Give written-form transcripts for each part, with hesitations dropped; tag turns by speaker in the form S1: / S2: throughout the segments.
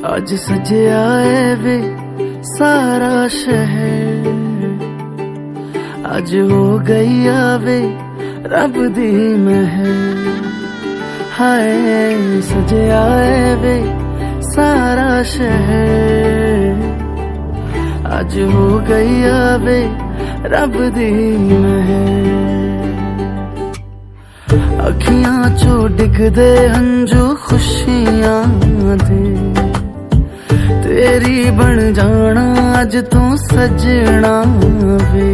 S1: अज सजया है वे सारा शहर, अज हो गई आवे रब दी महर। हाय सजया है वे सारा शहर, अज हो गई आवे रब दी महर। अखियां चो डिगदे हंजू खुशियां दे, तेरी बन जाना अज तू सजना वे।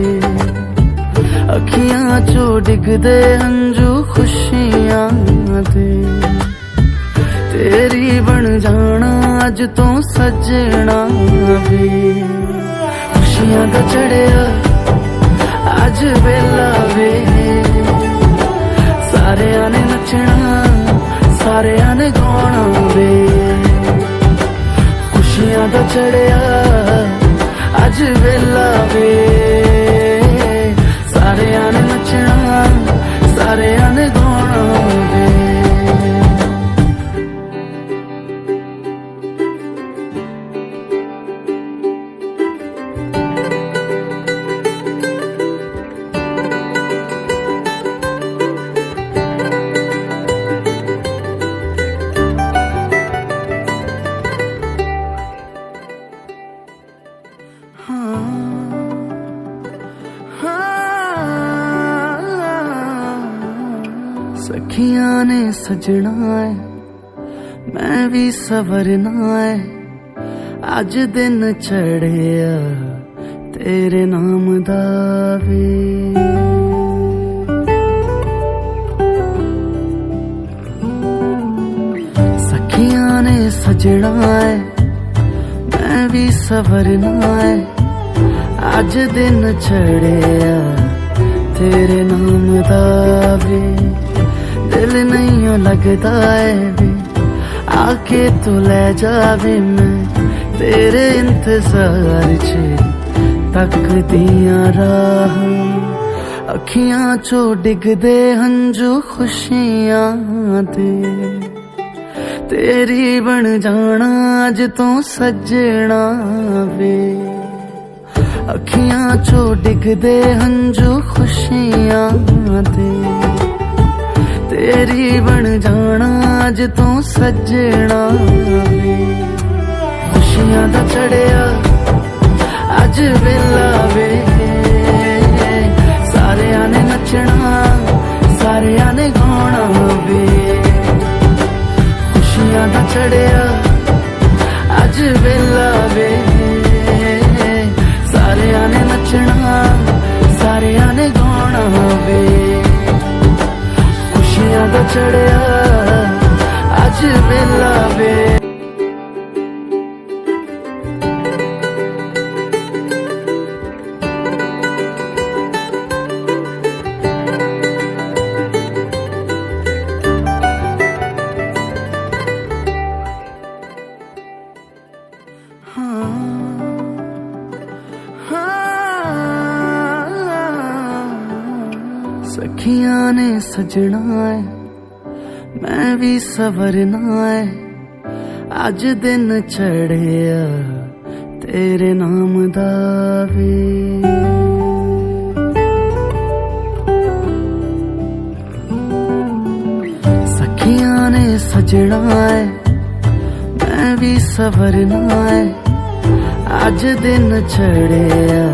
S1: अखियां चो डिगदे हंजू खुशियां दे, तेरी बन जाना अज तू सजना वे। खुशियां दा चढ़िया अज वेला वे, सारियां ने नचना सारियां ने गाना वे। खुशियां दा चढ़िया अज वेला वे, सारियां ने नचना सारियां ने गाना वे। सखियां ने सजना है मैं भी सवरना है, अज दिन चढ़िया तेरे नाम दा वे। सखियां ने सजना है मैं भी सवरना है, अज दिन चढ़िया तेरे नाम दा वे। दिल नहीं लगता है वे आके तू ले जावे, मैं तेरे इंतजार च तकदियां राह। अखियां चो डिगदे हंजू खुशियां दे, तेरी बन जाना अज तू सजना वे। अखियां चो डिगदे हंजू खुशियां दे, तेरी बन जाना अज तू सजना वे। खुशियां दा चढ़िया अज वेला वे, सारियां ने नचना सारियां ने गाना वे। खुशियां दा चढ़िया अज वेला वे, सारियां ने नचना सारियां ने गाना वे। खुशियां दा चढ़िया अज वेला वे। सखियां ने सजना है मैं भी सवरना है, अज दिन चढ़िया तेरे नाम दा वे। सखियां ने सजना है मैं भी सवरना है, अज दिन चढ़िया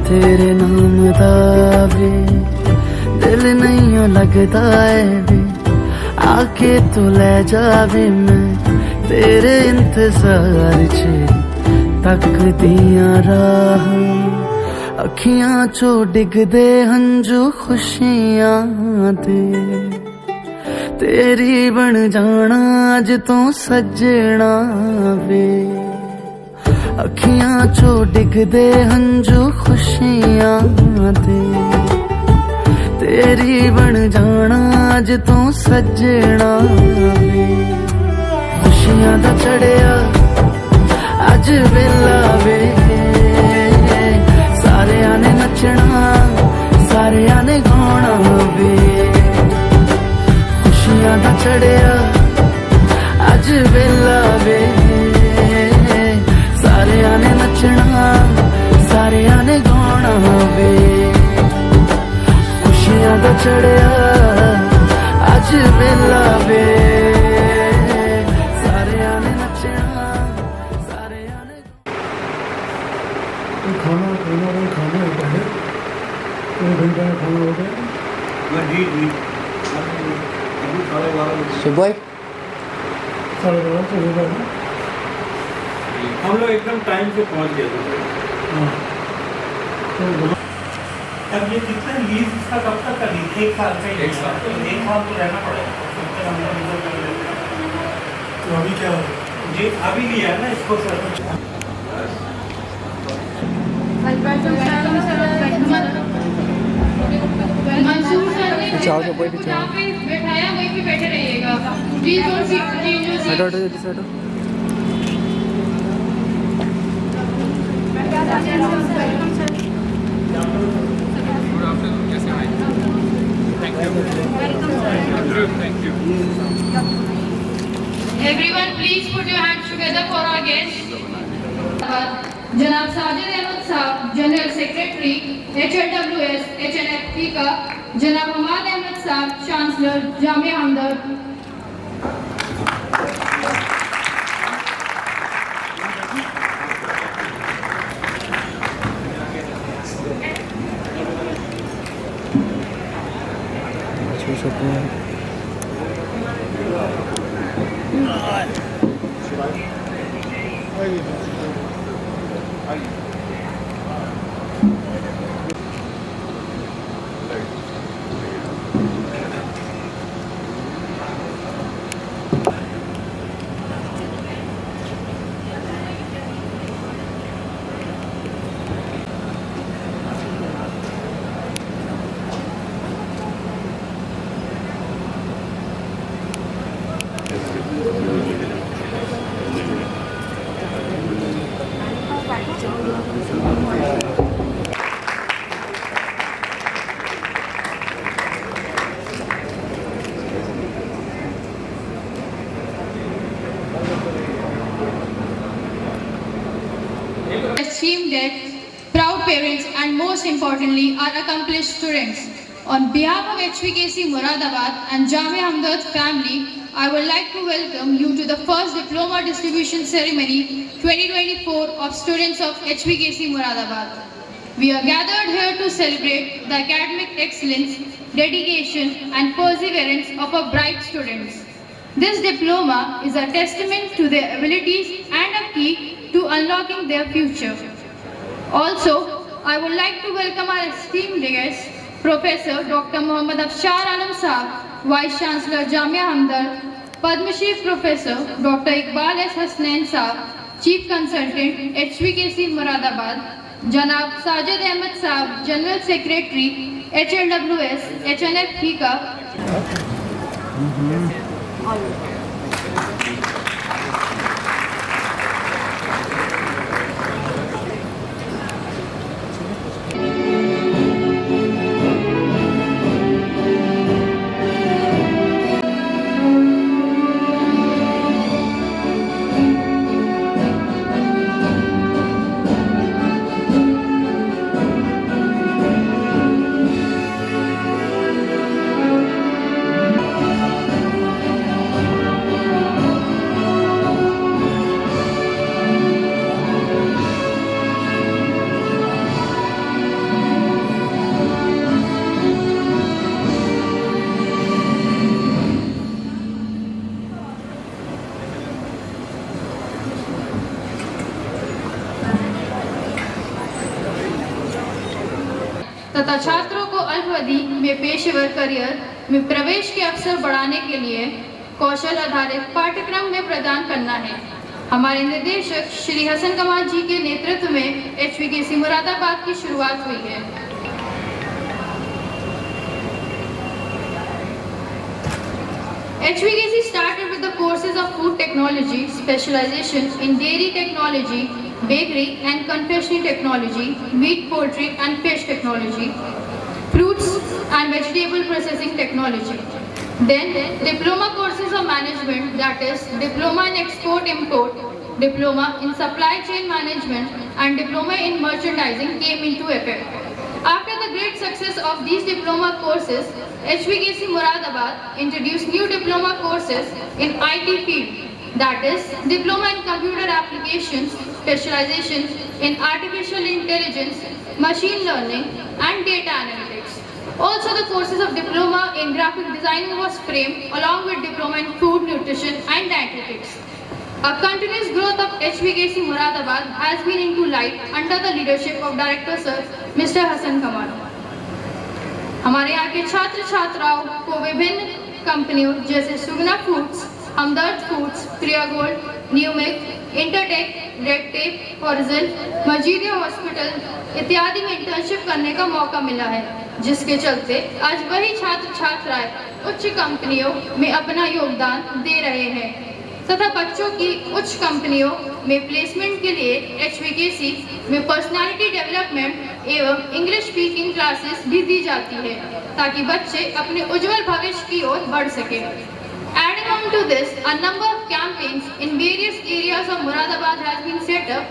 S1: तेरे नाम दा वे। दिल नहीं लगता है वे आके तू ले जावे, मैं तेरे इंतजार च तकदियां राह। अखियां चो डिगदे हंजू खुशियां दे, तेरी बन जाना अज तू सजना वे। अखियां चो डिगदे हंजू खुशियां दे, तेरी बन जाना अज तू सजना वे। खुशियां दा चढ़िया अज वेला वे, सारियां ने नचना सारियां ने गाना वे। खुशियां दा चढ़िया अज वेला वे। सुबह
S2: हम लोग एकदम टाइम पे पहुंच गए थे। अब ये कितना लीज इसका कब तक का लीज? 1 साल का ही। 1 साल तो रहना पड़ेगा। तो अभी क्या हो जी? अभी लिया है ना इसको सर।
S3: मंसूर सर ने
S1: पीछे कोई पीछे
S3: जहाँ पे बैठाया वहीं पे बैठे रहिएगा please. Don't sit change your seat.
S1: हटो जल्दी से हटो।
S3: Everyone, please put your hands together for our guests. जनाब साजिद अहमद साहब, जनरल सेक्रेटरी HLWS HNFP का, जनाब हमाद अहमद साहब, chancellor Jamia Hamdard. Esteemed guests, proud parents, and most importantly, our accomplished students. On behalf of HVKC Moradabad and Jamia Hamdard family, I would like to welcome you to the first diploma distribution ceremony 2024 of students of HVKC Moradabad. We are gathered here to celebrate the academic excellence, dedication, and perseverance of our bright students. This diploma is a testament to their abilities and a key to unlocking their future. Also, I would like to welcome our esteemed guest, Professor Dr. Muhammad Afshar Alam Saab, Vice Chancellor Jamia Hamdard, Padma Shri Professor Dr. Iqbal S. Hasnain Saab, Chief Consultant, HVKC Moradabad, Janab Sajid Ahmed Saab, General Secretary, HLWS, HNFP का, तथा छात्रों को अल्पावधि में पेशेवर career में प्रवेश के अवसर बढ़ाने के लिए कौशल आधारित पाठ्यक्रम में प्रदान करना है। हमारे निर्देशक श्री हसन कमाल जी के नेतृत्व में HVKC मुरादाबाद की शुरुआत हुई है। HVKC started with the courses of food technology, specialization in dairy technology, bakery and confectionery technology, meat, poultry and fish technology, fruits and vegetable processing technology. Then diploma courses of management, that is diploma in export import, diploma in supply chain management and diploma in merchandising came into effect. After the great success of these diploma courses, HVKC Moradabad introduced new diploma courses in IT field, that is diploma in computer applications, specialization in artificial intelligence, machine learning and data analytics. Also, the courses of diploma in graphic designing was framed along with diploma in food, nutrition and dietetics. A continuous growth of HVKC Moradabad has been into light under the leadership of Director Sir Mr. Hassan Kamal. हमारे यहाँ के छात्र छात्राओं को विभिन्न कंपनियों जैसे Suguna Foods, Hamdard Foods, Priya Gold, न्यूमेक, Intertek, Red Tape, Horizon, Majeedia Hospital इत्यादि में इंटर्नशिप करने का मौका मिला है, जिसके चलते आज वही छात्र छात्राएं उच्च कंपनियों में अपना योगदान दे रहे हैं तथा बच्चों की उच्च कंपनियों में प्लेसमेंट के लिए HVKC में पर्सनालिटी डेवलपमेंट एवं इंग्लिश स्पीकिंग क्लासेस भी दी जाती है ताकि बच्चे अपने उज्जवल भविष्य की ओर बढ़ सके। Adding on to this, a number of campaigns in various areas of Moradabad has been set up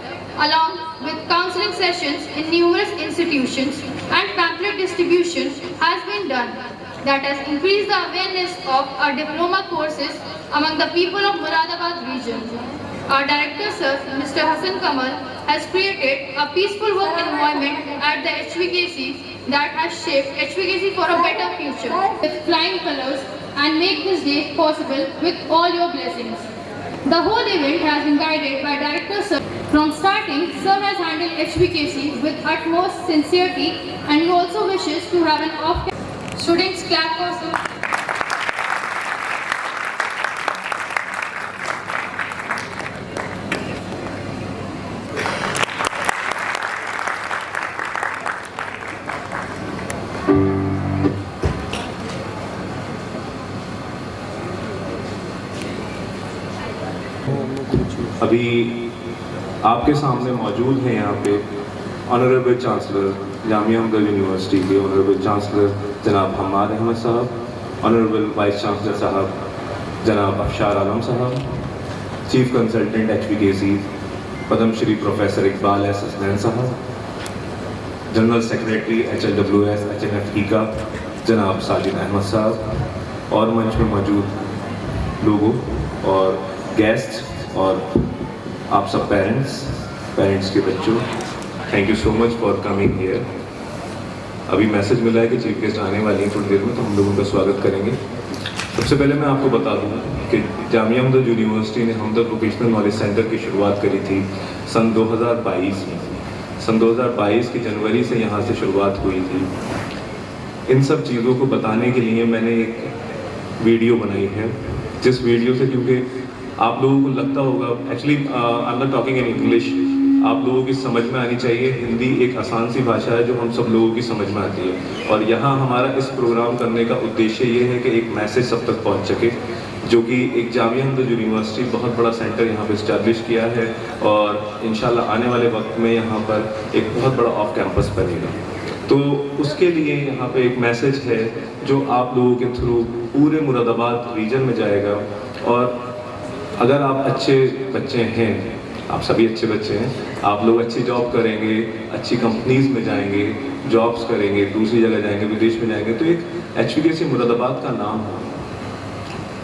S3: along with counseling sessions in numerous institutions and pamphlet distribution has been done that has increased the awareness of our diploma courses among the people of Moradabad region. Our Director Sir, Mr. Hassan Kamal, has created a peaceful work environment at the HVKC that has shaped HVKC for a better future with flying colors and make this day possible with all your blessings. The whole event has been guided by Director Sir. From starting, Sir has handled HVKC with utmost sincerity and he also wishes to have an off. Students clap for Sir.
S4: अभी आपके सामने मौजूद हैं यहाँ पे honourable chancellor Jamia हमदर्द university के honourable chancellor जनाब हम्माद अहमद साहब, ऑनरेबल वाइस चांसलर साहब जनाब Afshar Alam sahab, chief consultant HVKC Padmashri professor Iqbal S Hasnain sahab, general secretary HLWS HNFE का जनाब साजिद अहमद साहब और मंच में मौजूद लोगों और गेस्ट और आप सब पेरेंट्स के बच्चों, thank you so much for coming here. अभी मैसेज मिला है कि चीफ गेस्ट आने वाली हैं थोड़ी देर में, तो हम लोगों का स्वागत करेंगे। सबसे पहले मैं आपको बता दूं कि जामिया हमदर्द यूनिवर्सिटी ने हमदर्द वोकेशनल नॉलेज सेंटर की शुरुआत करी थी सन 2022 में। सन 2022 की जनवरी से यहाँ से शुरुआत हुई थी। इन सब चीज़ों को बताने के लिए मैंने एक वीडियो बनाई है, जिस वीडियो से क्योंकि आप लोगों को लगता होगा, actually I am not talking in English, आप लोगों की समझ में आनी चाहिए। हिंदी एक आसान सी भाषा है जो हम सब लोगों की समझ में आती है, और यहाँ हमारा इस प्रोग्राम करने का उद्देश्य ये है कि एक मैसेज सब तक पहुँच सके, जो कि एक जामिया हमदर्द यूनिवर्सिटी बहुत बड़ा सेंटर यहाँ पे इस्टेब्लिश किया है और इंशाल्लाह आने वाले वक्त में यहाँ पर एक बहुत बड़ा ऑफ कैंपस बनेगा। तो उसके लिए यहाँ पे एक मैसेज है जो आप लोगों के थ्रू पूरे मुरादाबाद रीजन में जाएगा। और अगर आप अच्छे बच्चे हैं, आप सभी अच्छे बच्चे हैं, आप लोग अच्छी जॉब करेंगे, अच्छी कंपनीज में जाएंगे, जॉब्स करेंगे, दूसरी जगह जाएंगे, विदेश में जाएंगे, तो एक HVKC मुरादाबाद का नाम हो।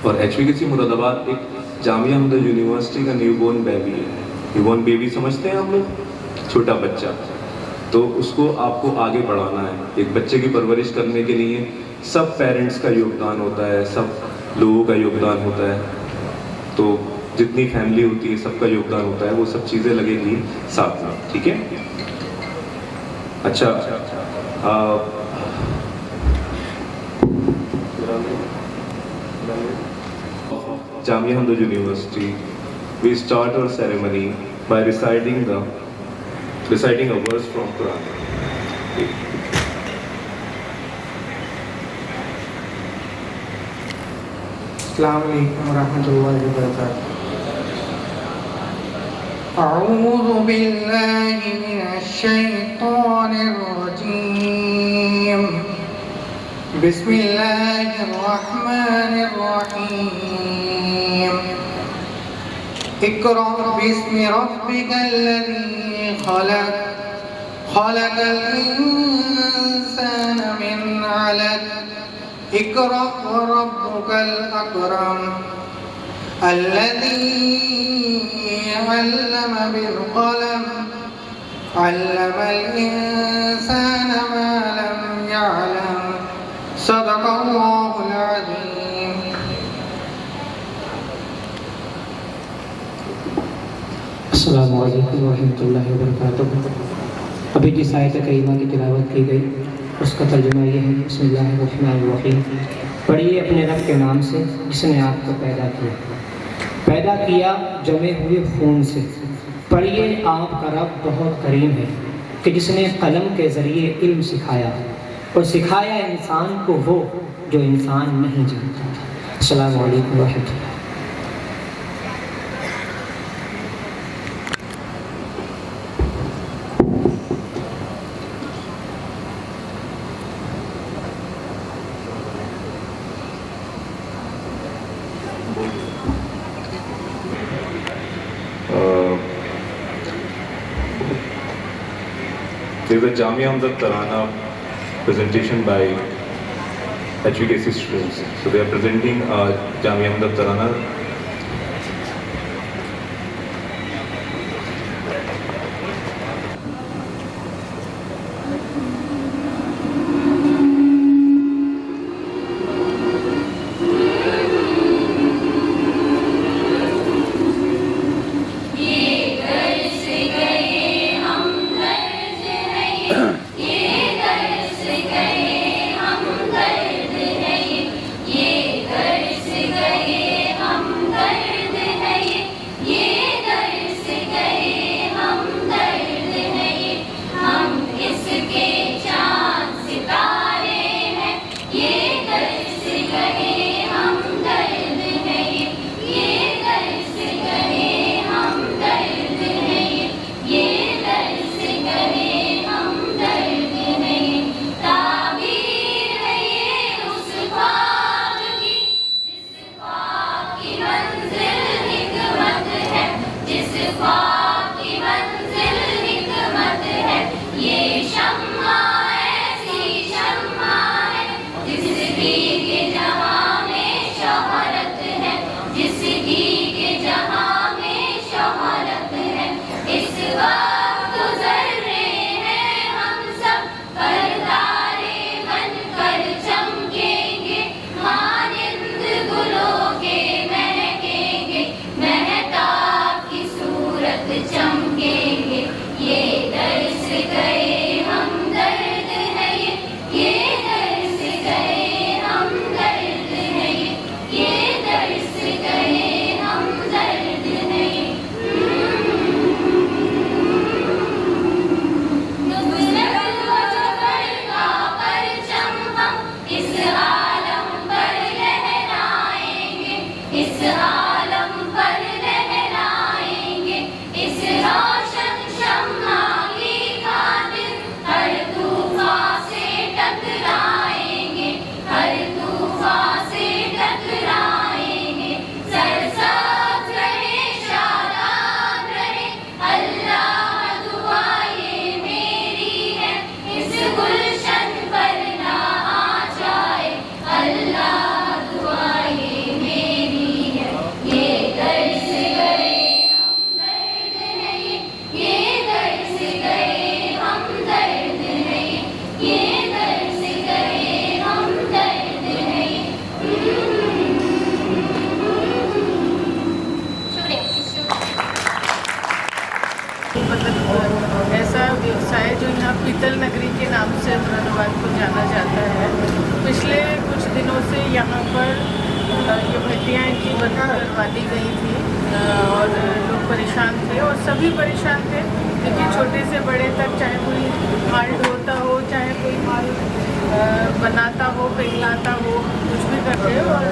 S4: और HVKC मुरादाबाद एक जामिया हमदर्द यूनिवर्सिटी का न्यूबॉर्न बेबी है। न्यूबॉर्न बेबी समझते हैं हम लोग, छोटा बच्चा, तो उसको आपको आगे बढ़ाना है। एक बच्चे की परवरिश करने के लिए सब पेरेंट्स का योगदान होता है, सब लोगों का योगदान होता है, तो जितनी फैमिली होती है सबका योगदान होता है, वो सब चीज़ें लगेंगी साथ में, ठीक है। अच्छा, Jamia Hamdard University, we start our ceremony by reciting a verse from Quran.
S5: अस्सलामु अलैकुम रहमतुल्लाहि व बरकातुहू। अऊज़ु बिल्लाहि मिनश शैतानिर रजीम। बिस्मिल्लाहिर रहमानिर रहीम। इक़रा बिस्मि रब्बिकल्लज़ी खलक़, खलक़ल इंसाना मिन अलक़, इक़रा व रब्बुकल अकरम, अल्लज़ी अल्लम बिल क़लम, अल्लमल इंसाना मा लम यअलम,
S6: अस्सलामु अलैकुम वरहमतुल्लाहि वबरकातुहू। अभी जिस आयत करीमा की तिलावत की गई उसका तर्जुमा ये है, बिस्मिल्लाहिर्रहमानिर्रहीम। पढ़िए अपने रब के नाम से जिसने आपको पैदा किया जमे हुए खून से। पढ़िए आपका रब बहुत करीम है कि जिसने कलम के ज़रिए इल्म सिखाया और सिखाया इंसान को वो जो इंसान नहीं जानता था। अस्सलामु अलैकुम वरहमतुल्लाह।
S4: There's a Jamia Hamdard Tarana presentation by HVKC students. So they are presenting Jamia Hamdard Tarana.
S7: ऐसा व्यवसाय जो यहाँ पीतल नगरी के नाम से मुरादाबाद को जाना जाता है। पिछले कुछ दिनों से यहाँ पर ये भट्टियाँ इनकी बंद करवा दी गई थी और लोग परेशान थे और सभी परेशान थे क्योंकि छोटे से बड़े तक, चाहे कोई माल ढोता हो, चाहे कोई माल बनाता हो, पिघलाता हो, कुछ भी करते हो। और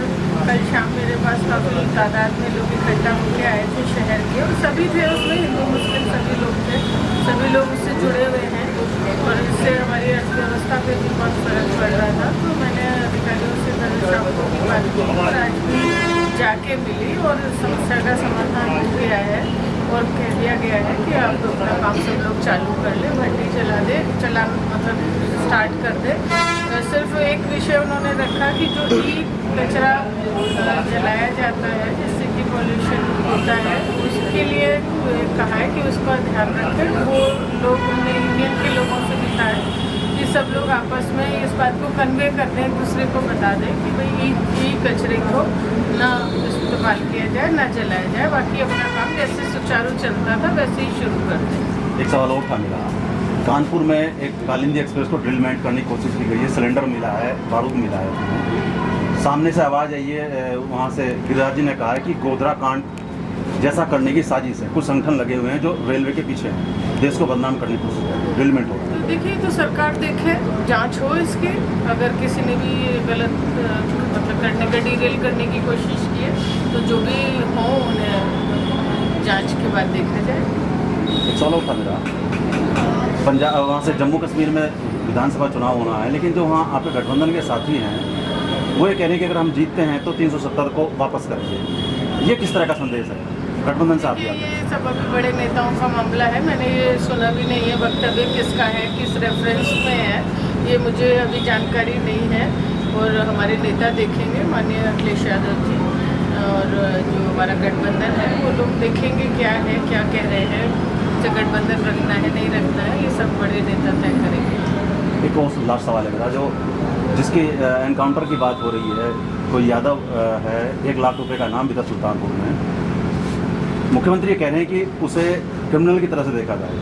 S7: कल शाम मेरे पास काफ़ी तादाद में लोग इकट्ठा होकर आए थे शहर के, और सभी थे उसमें, हिंदू मुस्लिम सभी लोग थे, सभी लोग उससे जुड़े हुए हैं और इससे हमारी अर्थव्यवस्था पे भी बहुत फर्क पड़ रहा था। तो मैंने अधिकारियों से कल शाम को भी बात की और आज भी जाके मिली और समस्या का समाधान हो गया है और कह दिया गया है कि आप अपना काम सब लोग चालू कर ले, भट्टी मतलब स्टार्ट कर दे। सिर्फ एक विषय उन्होंने रखा कि जो ई कचरा जलाया जाता है जिससे कि पॉल्यूशन होता है, उसके लिए कहा है कि उसका ध्यान रखें। वो लोग उन्हें यूनियन के लोगों से भी कहा है कि सब लोग आपस में इस बात को कन्वे कर दें, एक दूसरे को बता दें कि भाई ई कचरे को ना इस्तेमाल किया जाए, ना जलाया जाए, बाकी अपना काम जैसे सुचारू सुचारू चलता था वैसे ही शुरू कर दें।
S8: एक सवाल और था मेरा, कानपुर में एक कालिंदी एक्सप्रेस को ड्रिल मेंट करने की कोशिश की गई है, सिलेंडर मिला है, बारूद मिला है, सामने से आवाज़ आई है वहाँ से गिरिराज जी ने कहा है कि गोधरा कांड जैसा करने की साजिश है, कुछ संगठन लगे हुए हैं जो रेलवे के पीछे हैं, देश को बदनाम करने की कोशिश है, ड्रिल मेंट हो।
S7: तो देखिए, तो सरकार देखे, जांच हो इसकी, अगर किसी ने भी गलत मतलब करने का डीरेल करने की कोशिश की है तो जो भी हो उन्हें जांच के बाद देखा जाए।
S8: एक सवाल और था मेरा, पंजाब वहाँ से जम्मू कश्मीर में विधानसभा चुनाव होना है, लेकिन जो वहाँ आपके गठबंधन के साथी हैं वो ये कह रहे हैं कि अगर हम जीतते हैं तो 370 को वापस करेंगे, ये किस तरह का संदेश है गठबंधन से आप?
S7: ये सब अभी बड़े नेताओं का मामला है, मैंने ये सुना भी नहीं है, वक्तव्य किसका है, किस रेफरेंस में है, ये मुझे अभी जानकारी नहीं है। और हमारे नेता देखेंगे, माननीय अखिलेश यादव जी और जो हमारा गठबंधन है वो लोग देखेंगे क्या है, क्या कह रहे हैं, जो गठबंधन रखना है नहीं रखना है, ये सब बड़े नेता तय करेंगे।
S8: एक और लास्ट सवाल है मेरा, जो जिसकी एनकाउंटर की बात हो रही है, कोई यादव है, 1 लाख रुपए का इनाम भी था सुल्तानपुर में, मुख्यमंत्री ये कह रहे हैं कि उसे क्रिमिनल की तरह से देखा जाए,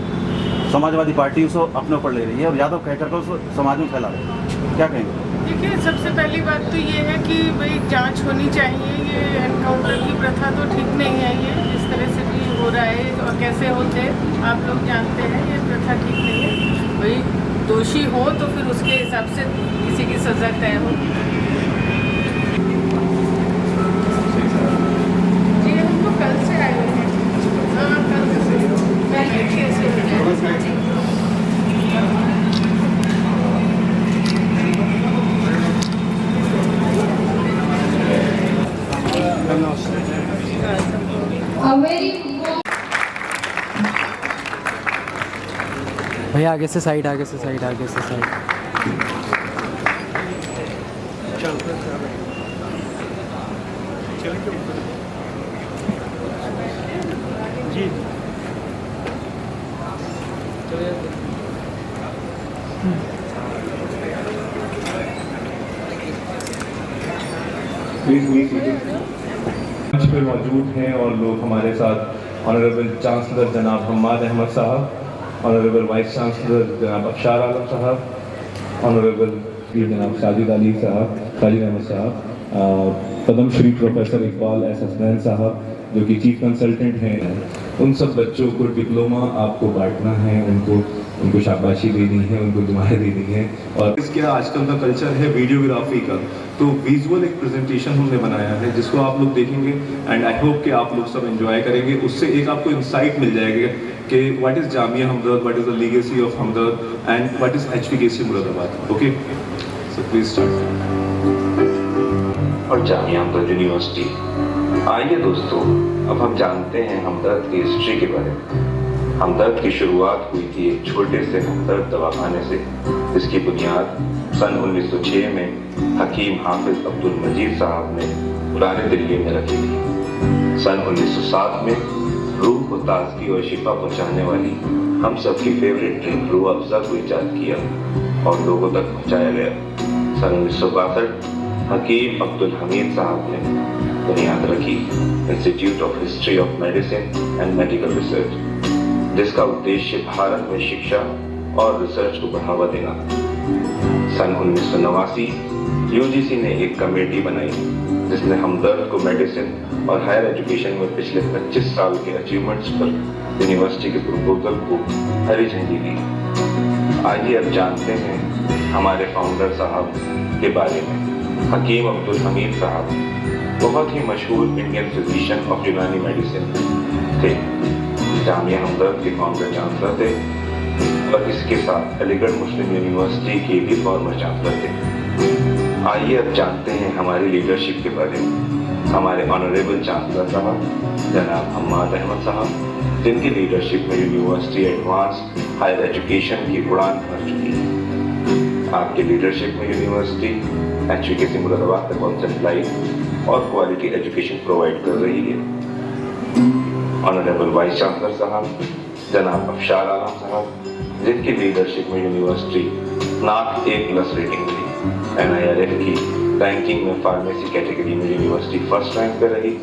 S8: समाजवादी पार्टी उसे अपने ऊपर ले रही है और यादव कहकर उसे समाज में फैला रहे हैं, क्या कहेंगे?
S7: देखिए, सबसे पहली बात तो ये है कि भाई जांच होनी चाहिए, ये एनकाउंटर की प्रथा तो ठीक नहीं है, ये इस तरह से भी हो रहा है और कैसे होते आप लोग जानते हैं, ये प्रथा ठीक नहीं है। भाई दोषी हो तो फिर उसके हिसाब से किसी की सज़ा तय हो। जी, हम तो कल से आए हुए हैं। हाँ, कल से
S9: भैया आगे से साइड, आगे से साइड, आगे से साइड।
S2: जी
S4: मंच पे मौजूद हैं और लोग हमारे साथ ऑनरेबल चांसलर जनाब हम्माद अहमद साहब, ऑनरेबल वाइस चांसलर जनाब अफशार आलम साहब, ऑनरेबल जनाब साजिद अली साहब, साजिद अहमद साहब, पद्मश्री प्रोफेसर इकबाल एस हसनैन साहब जो कि चीफ कंसल्टेंट हैं, उन सब बच्चों को डिप्लोमा आपको बांटना है, उनको शाबाशी देनी है, उनको दुआएं देनी है। और इसके आजकल का कल्चर है वीडियोग्राफी का, तो विजुअल एक प्रेजेंटेशन हमने बनाया है जिसको आप लोग देखेंगे एंड आई होप कि आप लोग सब एंजॉय करेंगे। उससे एक आपको इंसाइट मिल जाएगा कि what is Jamia Hamdard, what is the legacy of Hamdard and what is HVKC Moradabad. Okay, so please start.
S10: और जामिया हमदर्द यूनिवर्सिटी, आइए दोस्तों, अब हम जानते हैं हमदर्द की हिस्ट्री के बारे में। हमदर्द की शुरुआत हुई थी एक छोटे से हमदर्द दवाखाने से, जिसकी बुनियाद सन 1906 में हकीम हाफिज अब्दुल मजीद साहब ने पुराने दिल्ली में रखी थी। सन 1907 में रूह को ताजगी और शिफा पहुंचाने वाली हम सब की फेवरेट ड्रिंक रूह अफ़ज़ा को ईजाद किया और लोगों तक पहुंचाया गया। सन 1962 हकीम अब्दुल हमीद साहब ने बुनियाद रखी institute of history of medicine and medical research, जिसका उद्देश्य भारत में शिक्षा और रिसर्च को बढ़ावा देना। सन 1989 UGC ने एक कमेटी बनाई जिसने हमदर्द को मेडिसिन और हायर एजुकेशन में पिछले 25 साल के अचीवमेंट्स पर यूनिवर्सिटी के प्रपोजल को हरी झंडी दी। आइए अब जानते हैं हमारे फाउंडर साहब के बारे में। हकीम अब्दुल हमीद साहब बहुत ही मशहूर इंडियन फिजिशियन ऑफ यूनानी मेडिसिन थे, जामिया हमदर्द के फाउंडर चांसलर थे और इसके साथ अलीगढ़ मुस्लिम यूनिवर्सिटी के भी फॉर्मर चांसलर थे। आइए अब जानते हैं हमारी लीडरशिप के बारे में। हमारे ऑनरेबल चांसलर साहब जनाब हम्माद अहमद साहब, जिनकी लीडरशिप में यूनिवर्सिटी एडवांस हायर एजुकेशन की उड़ान भर चुकी है। आपकी लीडरशिप में यूनिवर्सिटी HVKC मुरादाबाद तक कॉन्सेप्ट लाइफ और क्वालिटी एजुकेशन प्रोवाइड कर रही है। ऑनरेबल वाइस चांसलर साहब जनाब अफशार आलम साहब, जिनकी लीडरशिप में यूनिवर्सिटी NAAC A+ रेटिंग मिली, NIRF की रैंकिंग में फार्मेसी कैटेगरी में यूनिवर्सिटी फर्स्ट रैंक पर रही।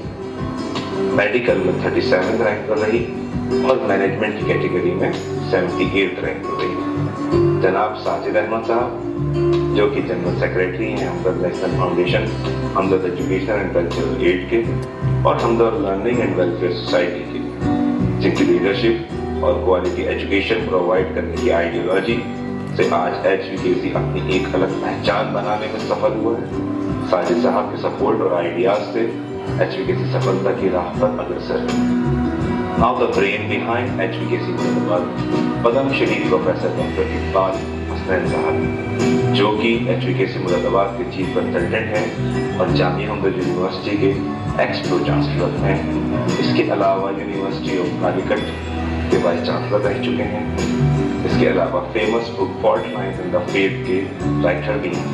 S10: मेडिकल में 37 रैंक पर रही और मैनेजमेंट की कैटेगरी में 78 रैंक पर रही। जनाब साजिद अहमद साहब जो कि जनरल सेक्रेटरी हैं Hamdard National Foundation, Hamdard Education and Cultural Aid के और Hamdard Learning and Welfare Society के, जिनकी लीडरशिप और क्वालिटी एजुकेशन प्रोवाइड करने की आइडियोलॉजी से आज HVKC अपनी एक अलग पहचान बनाने में सफल हुआ है। साजिद साहब के सपोर्ट और आइडियाज से HVKC सफलता की राह पर अग्रसर है। Now the brain behind HVKC Moradabad Padmashri professor doctor Iqbal Hasnain sahab, जो कि HVKC मुरादाबाद के चीफ कंसल्टेंट हैं और जामिया हमदर्द यूनिवर्सिटी के एक्स प्रो चांसलर हैं। इसके अलावा यूनिवर्सिटी ऑफ कालीकट के वाइस चांसलर रह चुके हैं। इसके अलावा famous book fault lines in the faith के राइटर भी हैं।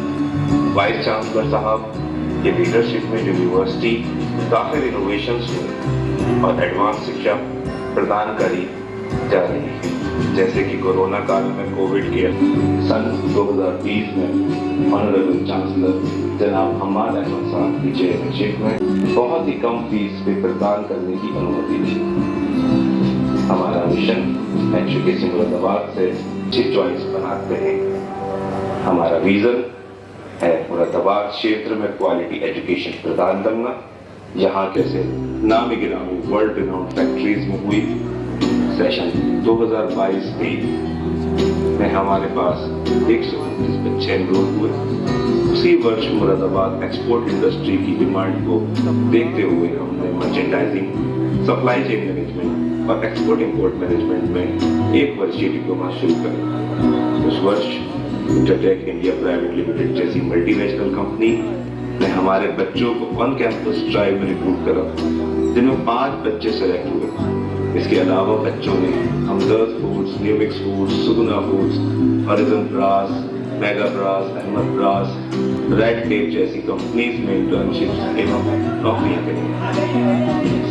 S10: वाइस चांसलर साहब की लीडरशिप में यूनिवर्सिटी काफी इनोवेशंस हुए और एडवांस शिक्षा प्रदान करी जा रही है। जैसे कि कोरोना काल में कोविड केयर सन 2020 में ऑनरेबल चांसलर जनाब हमाद अहमद साहब की चेयरमैनशिप में बहुत ही कम फीस पे प्रदान करने की अनुमति दी। हमारा मिशन HVKC मुरादाबाद से अच्छी चॉइस बनाते हैं। हमारा विजन है मुरादाबाद क्षेत्र में क्वालिटी एजुकेशन प्रदान करना। यहाँ कैसे नामी गिरामी वर्ल्ड रिनाउंड फैक्ट्रीज में हुई सेशन 2022-23 में हमारे पास 129 बच्चे एनरोल हुए। उसी वर्ष मुरादाबाद एक्सपोर्ट इंडस्ट्री की डिमांड को देखते हुए हमने मर्चेंडाइजिंग, सप्लाई चेन मैनेजमेंट और एक्सपोर्ट इंपोर्ट मैनेजमेंट में एक वर्षीय डिप्लोमा शुरू करें। उस वर्ष इंटरटेक इंडिया प्राइवेट लिमिटेड जैसी मल्टीनेशनल कंपनी ने हमारे बच्चों को ऑन कैंपस ट्रायल में रिक्रूट करा, जिनमें 5 बच्चे सेलेक्ट हुए। इसके अलावा बच्चों ने हमदर्द फूड्स, न्यूमिक्स Foods, Suguna Foods, Horizon Brass, Mega Brass, Ahmed Brass, Red Tape जैसी कंपनीज में इंटर्नशिप एवं नौकरियां करी।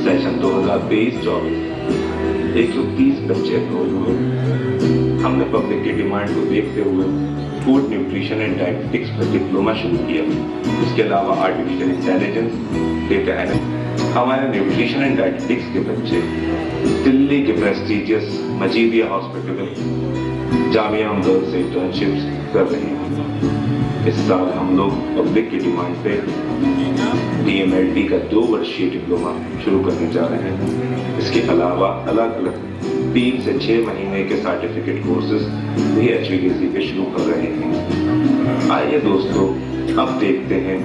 S10: सेशन 2023-24 130 बच्चे एनरोल हुए। हमने पब्लिक की डिमांड को देखते हुए फूड न्यूट्रिशन एंड डायटिक्स पर डिप्लोमा शुरू किया। इसके अलावा आर्टिफिशियल इंटेलिजेंस, डेटा एनालिटिक्स। हमारे न्यूट्रिशन एंड डायटिक्स के बच्चे दिल्ली के प्रेस्टीजियस मजीदिया हॉस्पिटल जामिया हमदर्द से इंटर्नशिप्स कर रहे हैं। इस साल हम लोग पब्लिक की डिमांड पे DMLT का 2 वर्षीय डिप्लोमा शुरू करने जा रहे हैं। इसके अलावा अलग अलग 3 से 6 महीने के सर्टिफिकेट कोर्सेज भी HVKC पे शुरू कर रहे हैं। आइए दोस्तों अब देखते हैं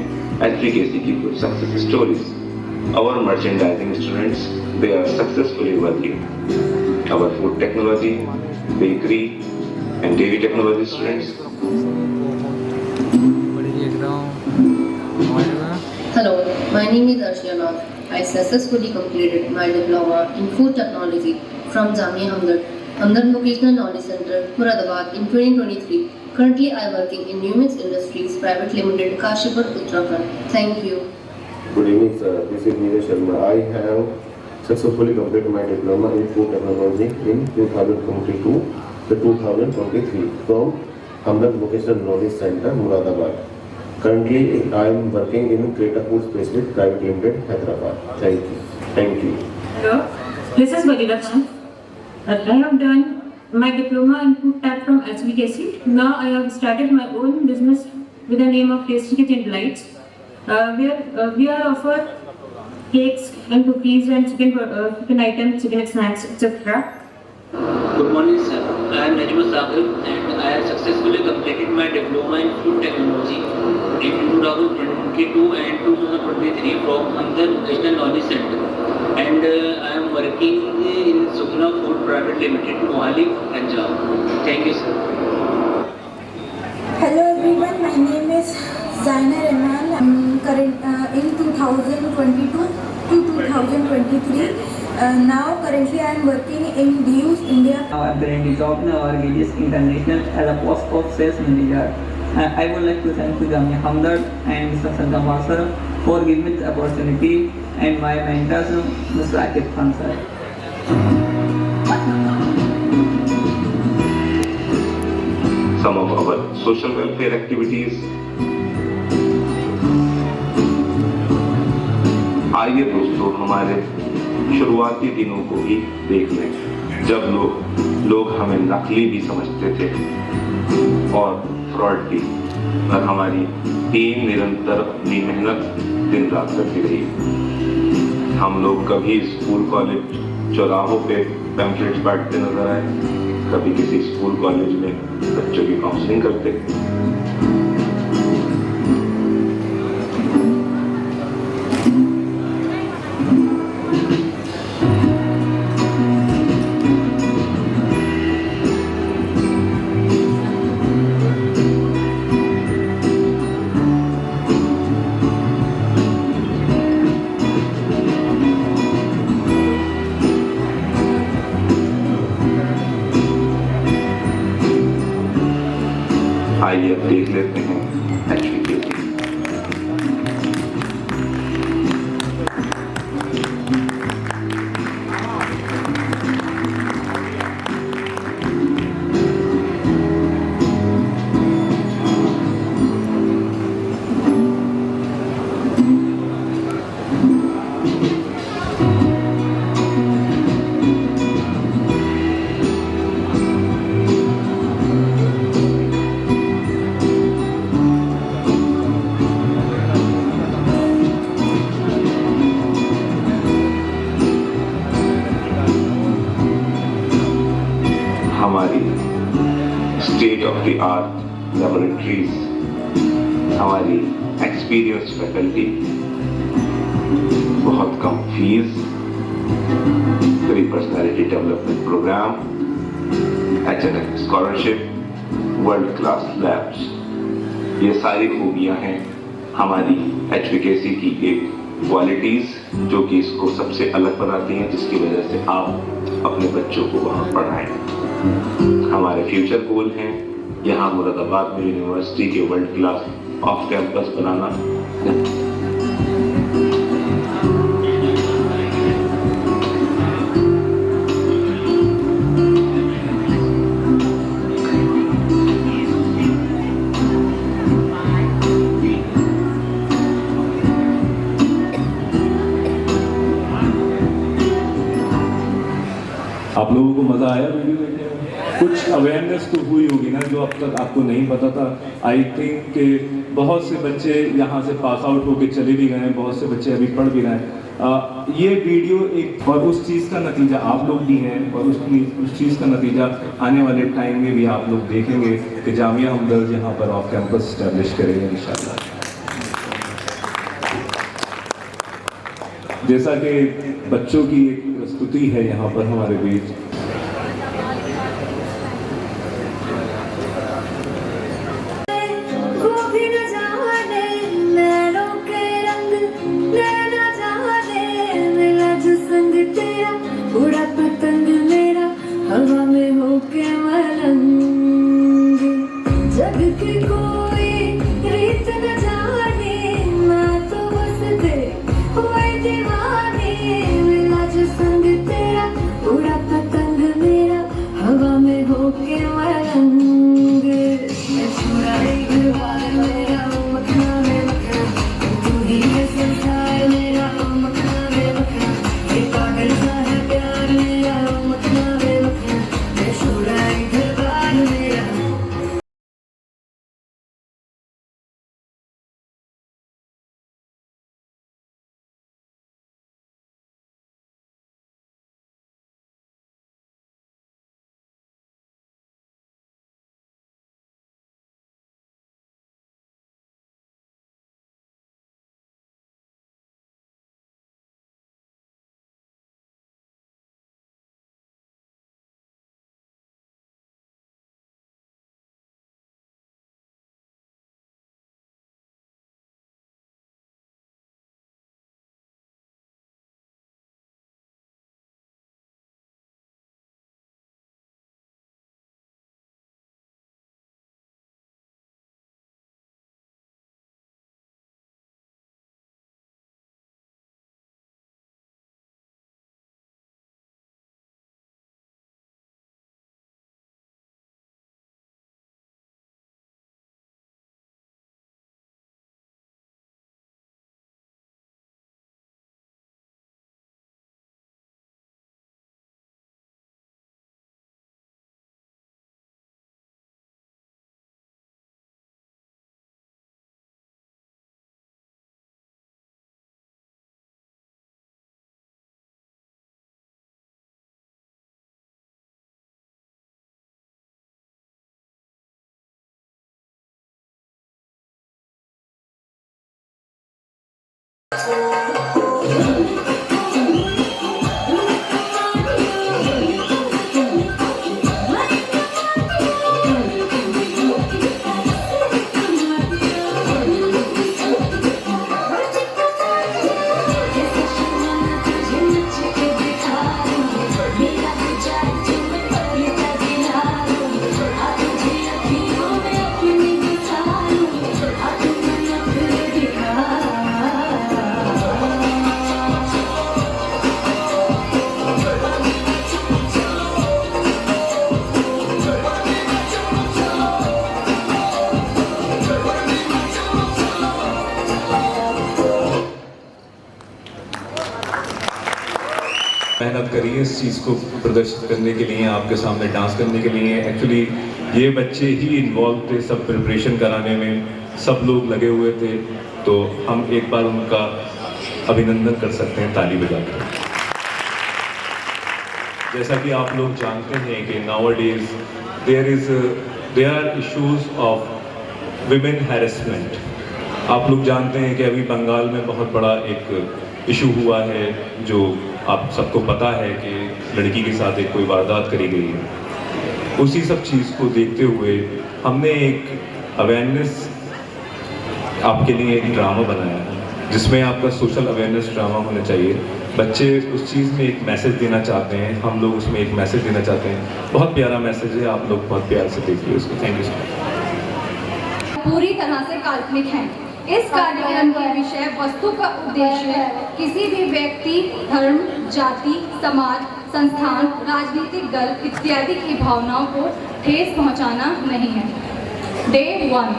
S10: HVKC की कुछ success stories. Our merchandising students, they are successfully working. Our food technology, bakery and dairy technology students.
S11: Hello, my name is Arshia. I successfully completed my diploma in food technology from Jamia Hamdard Vocational Knowledge Center, Muradabad in 2023. Currently, I am working in Numix Industries Private Limited, Kashipur, Uttarakhand. Thank you.
S12: Good evening, sir. This is Neeraj Sharma. I have successfully completed my diploma in food technology in 2022 to 2023 from Hamdard Vocational Knowledge Center, Muradabad. Currently, I am working in Creta Food Specialist Private Limited, Hyderabad. Thank you.
S13: Hello, this is Bhagilakshmi. I have done my diploma in food tech from HVKC. Now I have started my own business with the name of Tasty Kitchen Delights. We are offered cakes and cookies and chicken items, chicken snacks, etc.
S14: Good morning, sir. I am Najmul Sabir and I have successfully completed my diploma in food technology in 2022 and 2023 from Hamdard National Knowledge Center. And I am working in Sukna Food Private Limited, Mohali, Punjab. Thank you, sir.
S15: Hello everyone, my name is Zaina Rahman. In 2022 to 2023. Now currently I am working in Deus India.
S16: Now I am currently job in Orgelius International as a post of sales manager. I would like to thank Jamia Hamdard and Mr. Saddam sir for giving me the opportunity and my mentors Mr. Akif Khan sir.
S10: Some of our social welfare activities. आइए दोस्तों हमारे शुरुआती दिनों को ही देख लें, जब लोग हमें नकली भी समझते थे और फ्रॉड भी, और हमारी टीम निरंतर अपनी मेहनत दिन रात करती रही। हम लोग कभी स्कूल कॉलेज चौराहों पे पैम्फलेट्स बांटते नजर आए, कभी किसी स्कूल कॉलेज में बच्चों की काउंसलिंग करते। आइए अब देख लेते हैं HVKC। हमारी state of the art laboratories, हमारी एक्सपीरियंस फैकल्टी, बहुत कम fees, free personality development program, HNF scholarship, world class labs, ये सारी खूबियां हैं हमारी HVKC की एक क्वालिटीज, जो कि इसको सबसे अलग बनाती हैं, जिसकी वजह से आप अपने बच्चों को वहाँ पढ़ाएं। हमारे फ्यूचर गोल हैं यहाँ मुरादाबाद में यूनिवर्सिटी के वर्ल्ड क्लास ऑफ कैंपस बनाना।
S4: आप लोगों को मजा आया वीडियो देखने में? कुछ अवेयरनेस तो हुई होगी ना, जो अब तक आपको नहीं पता था। आई थिंक कि बहुत से बच्चे यहाँ से पास आउट होके चले भी गए हैं, बहुत से बच्चे अभी पढ़ भी रहे हैं। ये वीडियो एक और उस चीज़ का नतीजा आप लोग भी हैं, और उस चीज़ का नतीजा आने वाले टाइम में भी आप लोग देखेंगे कि जामिया हमदर्द यहाँ पर ऑफ कैंपस स्टैब्लिश करेंगे इंशाल्लाह। जैसा कि बच्चों की एक प्रस्तुति है यहाँ पर हमारे बीच,
S15: उड़ा पतंग मेरा हवा में होके मलंग, जग की कोई रीत न जाने, मैं तो बस तेरे हुए दीवानी, मिला जो संग तेरा, उड़ा पतंग मेरा हवा में होके मलंग, छुड़ा एक बार मेरा मखना में मखना, तू ही है संसार मेरा मखना में मखना, ये पागल सा है प्यार मेरा मखना में मखना, मैं छुड़ा एक
S4: मेहनत करी है इस चीज़ को प्रदर्शित करने के लिए, आपके सामने डांस करने के लिए। एक्चुअली ये बच्चे ही इन्वॉल्व थे सब प्रिपरेशन कराने में, सब लोग लगे हुए थे, तो हम एक बार उनका अभिनंदन कर सकते हैं ताली बजाकर। जैसा कि आप लोग जानते हैं कि nowadays there are issues of women harassment. आप लोग जानते हैं कि अभी बंगाल में बहुत बड़ा एक इशू हुआ है, जो आप सबको पता है कि लड़की के साथ एक कोई वारदात करी गई है। उसी सब चीज़ को देखते हुए हमने एक अवेयरनेस आपके लिए एक ड्रामा बनाया है, जिसमें आपका सोशल अवेयरनेस ड्रामा होना चाहिए। बच्चे उस चीज़ में एक मैसेज देना चाहते हैं, हम लोग उसमें एक मैसेज देना चाहते हैं। बहुत प्यारा मैसेज है, आप लोग बहुत प्यार से देखिए उसको। Thank you so much.
S17: पूरी तरह से काल्पनिक है। इस कार्यक्रम के विषय वस्तु का उद्देश्य किसी भी व्यक्ति, धर्म, जाति, समाज, संस्थान, राजनीतिक दल इत्यादि की भावनाओं को ठेस पहुंचाना नहीं है। डे 1।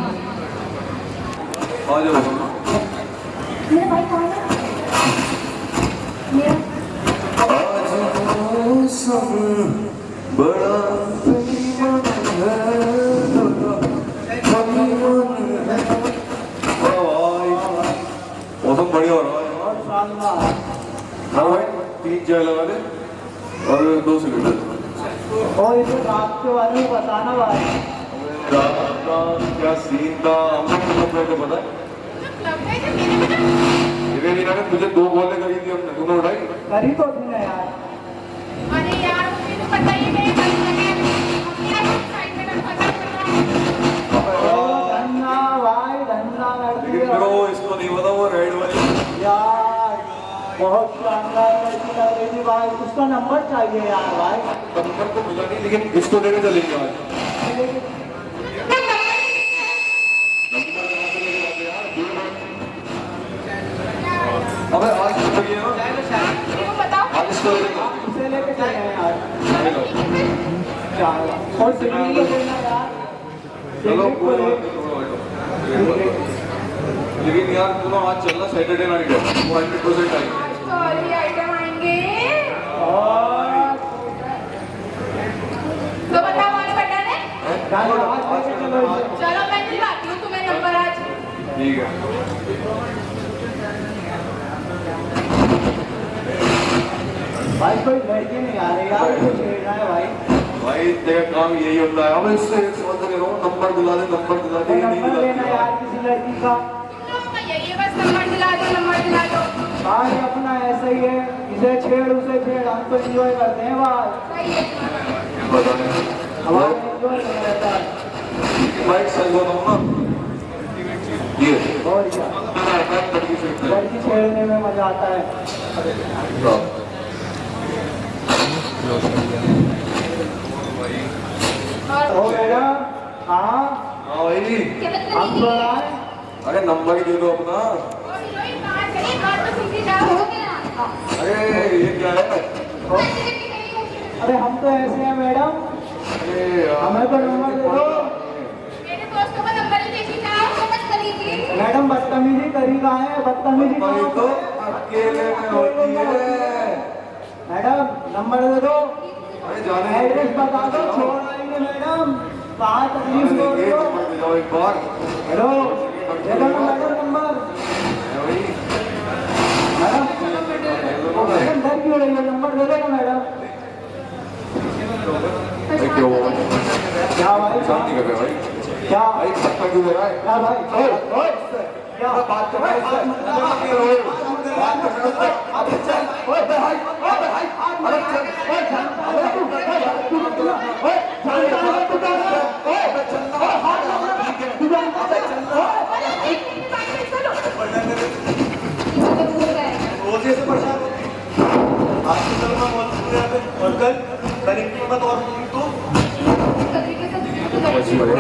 S18: मौसम बढ़िया हो रहा है। हाँ भाई 3 चाय लगा दे और 2 सिलेंडर।
S19: और इसे रात के बारे में बताना भाई।
S18: रात का क्या सीन था हमने तो पता है। तुझे 2 बॉलें करी थी हमने, तूने उठाई?
S19: करी तो थी ना यार।
S3: अरे यार मुझे तो पता ही नहीं
S18: इसको नहीं पता वो रेड वाली
S19: यार बहुत शानदार लड़की लग रही थी भाई, उसका नंबर चाहिए यार भाई।
S18: नंबर तो मिला नहीं, लेकिन इसको लेने चलेंगे आज। अबे आज तो ये ना आज इसको
S19: उसे लेके चले यार। और सिग्नल को देना यार।
S18: चलो लेकिन यार तू ना आज चलना, सैटरडे नाइट है, वो 100% आएगी।
S3: सॉरी आइटम आएंगे तो बताओ आज पढ़ना है। चलो मैं दिलवाती हूँ तुम्हें नंबर आज।
S18: ठीक है
S19: भाई, कोई लड़के नहीं आ रहे यार, कुछ छेड़ना है भाई।
S18: भाई तेरा काम यही होता है। अब इससे समझ रहे हो, नंबर दिला दे, नंबर दिला दे, नहीं
S19: नंबर लेना यार किसी लड़की का।
S3: यही बस नंबर दिला दो, नंबर दिला दो।
S19: भाई अपना ऐसा ही है, इसे छेड़ उसे छेड़, हम तो एंजॉय करते हैं भाई। हमारा एंजॉय रहता है
S18: भाई। सच बताऊँ ना, ये
S19: और क्या लड़की छेड़ने में मजा आता है। ओ मैडम, हाँ
S18: भाई
S19: हम तो आए।
S18: अरे नंबर ही दे दो अपना। अरे ये क्या है?
S19: अरे हम तो ऐसे हैं मैडम, हमें तो नंबर दे दो।
S3: मेरे दोस्तों को नंबर ही देखी था, समझ करेगी।
S19: मैडम बदतमीजी करी कहाँ है? बदतमीजी
S18: तो अकेले में होती है।
S19: मैडम नंबर दे दो,
S18: अरे जाने
S19: एड्रेस बता दो, छोड़ आएंगे मैडम। कहाँ तकलीफ हो रही हो?
S18: एक बार
S19: हेलो, दे दो ना मैडम नंबर। मैडम डर क्यों रही है? नंबर दे दो ना मैडम। क्या भाई
S18: शांति कर रहे भाई?
S19: क्या
S18: भाई पत्ता क्यों दे रहा है?
S19: क्या भाई? क्या बात कर रहे हैं?
S2: और कल मत और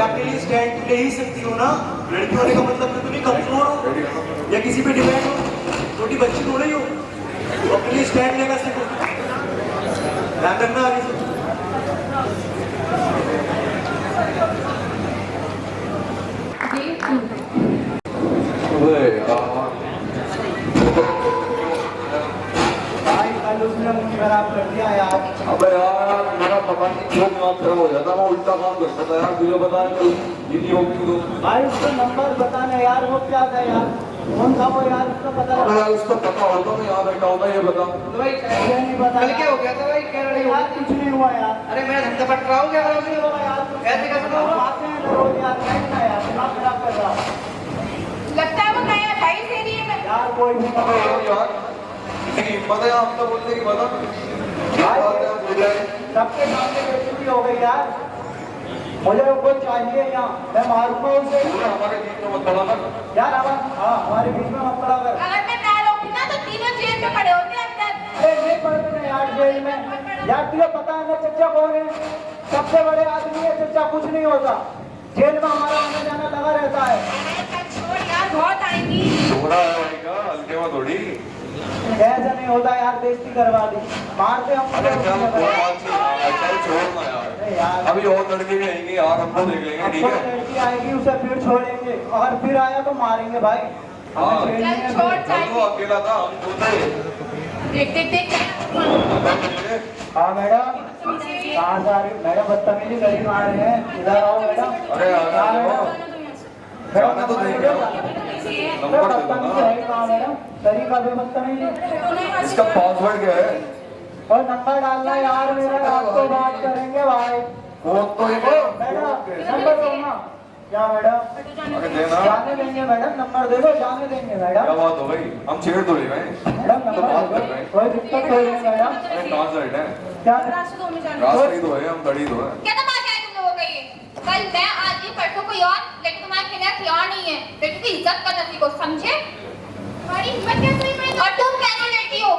S2: आपके लिए स्टैंड ले ही सकती हो ना। लड़की होने का मतलब कि तुम्हें कमजोर हो या किसी पे डिपेंड हो, छोटी बच्ची थोड़ी हो, तो अपने लिए स्टैंड लेगा सीखो। ध्यान रखना आगे से।
S19: भाई कल उसने मुझे खराब कर दिया। दिया यार।
S18: अबे यार मेरा पता नहीं क्यों दिमाग खराब हो जाता, मैं उल्टा काम करता था यार, तुझे पता है हिंदी होगी तो।
S19: भाई उसका नंबर बताना यार, वो क्या था यार, कौन था वो यार, उसका पता
S18: अबे यार उसको पता होता मैं यहाँ बैठा होता, ये बता।
S19: भाई मुझे नहीं पता। कल क्या हो गया था भाई, क्या लड़ाई यार? कुछ नहीं हुआ यार। अरे मेरा धंधा पट रहा हो गया यार, ऐसे कैसे लोग आते हैं लोग यार, क्या यार दिमाग खराब कर रहा।
S17: लगता है वो नया भाई से रही है
S19: यार कोई नहीं पता
S18: यार, हिम्मत है आपका बोलने की, बता
S19: सबके सामने बेइज्जती हो गई यार, मुझे वो चाहिए यहाँ, मैं मारूंगा उसे।
S18: हमारे बीच में मत पड़ा कर
S19: यार, हाँ हमारे बीच में मत पड़ा कर।
S17: अगर मैं ना रोकूं ना तो तीनों जेल में पड़े होते अंदर।
S19: अरे नहीं पड़ते ना यार जेल में यार, तुझे पता है ना चच्चा कौन है, सबसे बड़े आदमी है चच्चा, कुछ नहीं होता, जेल में हमारा आना जाना लगा रहता है।
S17: छोड़ यार, बहुत आएंगी।
S18: छोड़ा है भाई का हल्के में थोड़ी,
S19: ऐसा नहीं होता यार, बेइज्जती करवा दी, मारते हम।
S18: अरे चल छोड़ना यार, अभी और लड़के भी आएंगे यार, हम तो देख लेंगे, ठीक है।
S19: लड़की आएगी उसे फिर छोड़ेंगे, अगर फिर आया तो मारेंगे भाई।
S18: हाँ
S17: छोड़
S18: वो अकेला था, हम छोटे।
S17: देख देख देख।
S19: हाँ मैडम, कहाँ जा रही मैडम, बदतमीजी गरीब आ रहे हैं, इधर आओ मैडम।
S18: अरे जाना तो नहीं क्या, नंबर दे दो ना।
S19: मैडम तरीका भी बदतमीजी,
S18: इसका पासवर्ड क्या है?
S19: और नंबर डालना यार मेरा, आपको बात करेंगे भाई।
S18: वो तो ही
S19: मैडम नंबर दो ना। क्या मैडम?
S18: अरे देना,
S19: जाने देंगे मैडम, नंबर दे दो, जाने देंगे मैडम।
S18: क्या बात हो भाई, हम छेड़ तो रहे हैं
S19: मैडम,
S18: तो बात कर रहे हैं।
S19: कोई दिक्कत तो नहीं मैडम।
S18: अरे कहाँ साइड है?
S19: क्या
S17: रास्ते में जाना।
S18: रास्ता ही तो है, हम गड़ी तो है।
S17: क्या तमाशा है तुम लोगों का ये? कल मैं आज ही परसों कोई और, लेकिन तुम्हारे खिलाफ यार नहीं है, बेटी की इज्जत करना सीखो, समझे? तुम्हारी हिम्मत कैसे हुई मैं? और तुम कैसी लड़की हो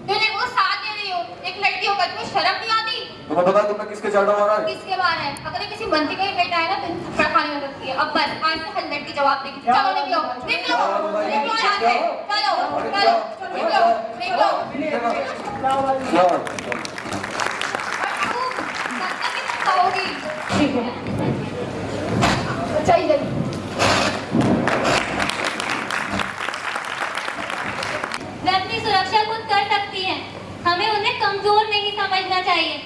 S17: जो लोगों को साथ दे रही हो? एक लड़की होकर तुम्हें शर्म नहीं आती?
S18: तुम्हें पता है तुमने किसके चाटा मारा है?
S17: किसके बारे है? अगर ये किसी मंत्री का ही बेटा है ना तो इन्हें थप्पड़ खाने में सकती है। अब बस आज से हर लड़की जवाब देगी। चलो निकलो निकलो निकलो यहाँ से, चलो चलो निकलो निकलो। खाओगी ठीक है, चाहिए।
S20: वे अपनी सुरक्षा खुद कर सकती हैं, हमें उन्हें कमजोर नहीं समझना चाहिए,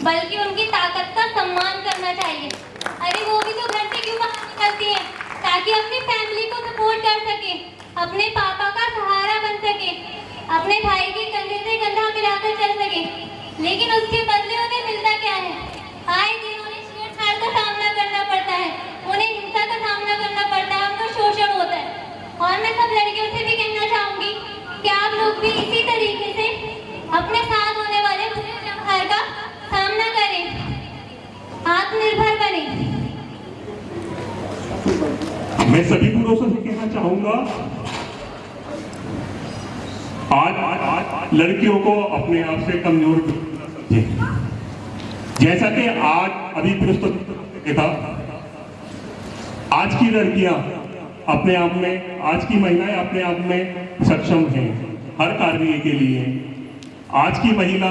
S20: बल्कि उनकी ताकत का सम्मान करना चाहिए। अरे वो भी तो घर से क्यों बाहर निकलती हैं, ताकि अपनी फैमिली को सपोर्ट कर सके, अपने पापा का सहारा बन सके, अपने भाई के कंधे से कंधा मिलाकर चल सके। लेकिन उसके बदले उन्हें मिलता क्या है? आए दिन उन्हें छेड़छाड़ का सामना करना पड़ता है, उन्हें हिंसा का सामना करना पड़ता है, उनका शोषण होता है। और मैं सब लड़कियों से भी कहना चाहूंगी कि आप लोग भी इसी तरीके से अपने साथ होने वाले बुरे व्यवहार का सामना करें, आत्मनिर्भर बनें।
S21: मैं सभी पुरुषों से कहना चाहूंगा, आज लड़कियों को अपने आप से कमजोर समझें। जैसा कि आज अभी प्रस्तुत था, आज की लड़कियां अपने आप में, आज की महिलाएं अपने आप में सक्षम हैं हर कार्य के लिए। आज की महिला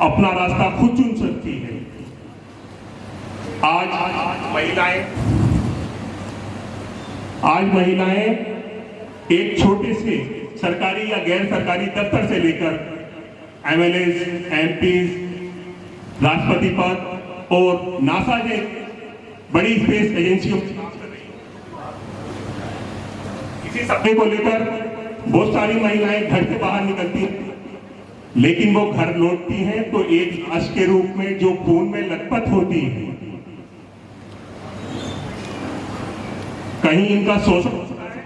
S21: अपना रास्ता खुद चुन सकती है। आज महिलाएं एक छोटे से सरकारी या गैर सरकारी दफ्तर से लेकर एमएलए, एमपीज, राष्ट्रपति पद और नासा जैसी बड़ी स्पेस एजेंसियों इसी सपने को लेकर बहुत सारी महिलाएं घर से बाहर निकलती हैं, लेकिन वो घर लौटती हैं तो एक लाश के रूप में जो खून में लथपथ होती है। कहीं इनका शोषण होता है,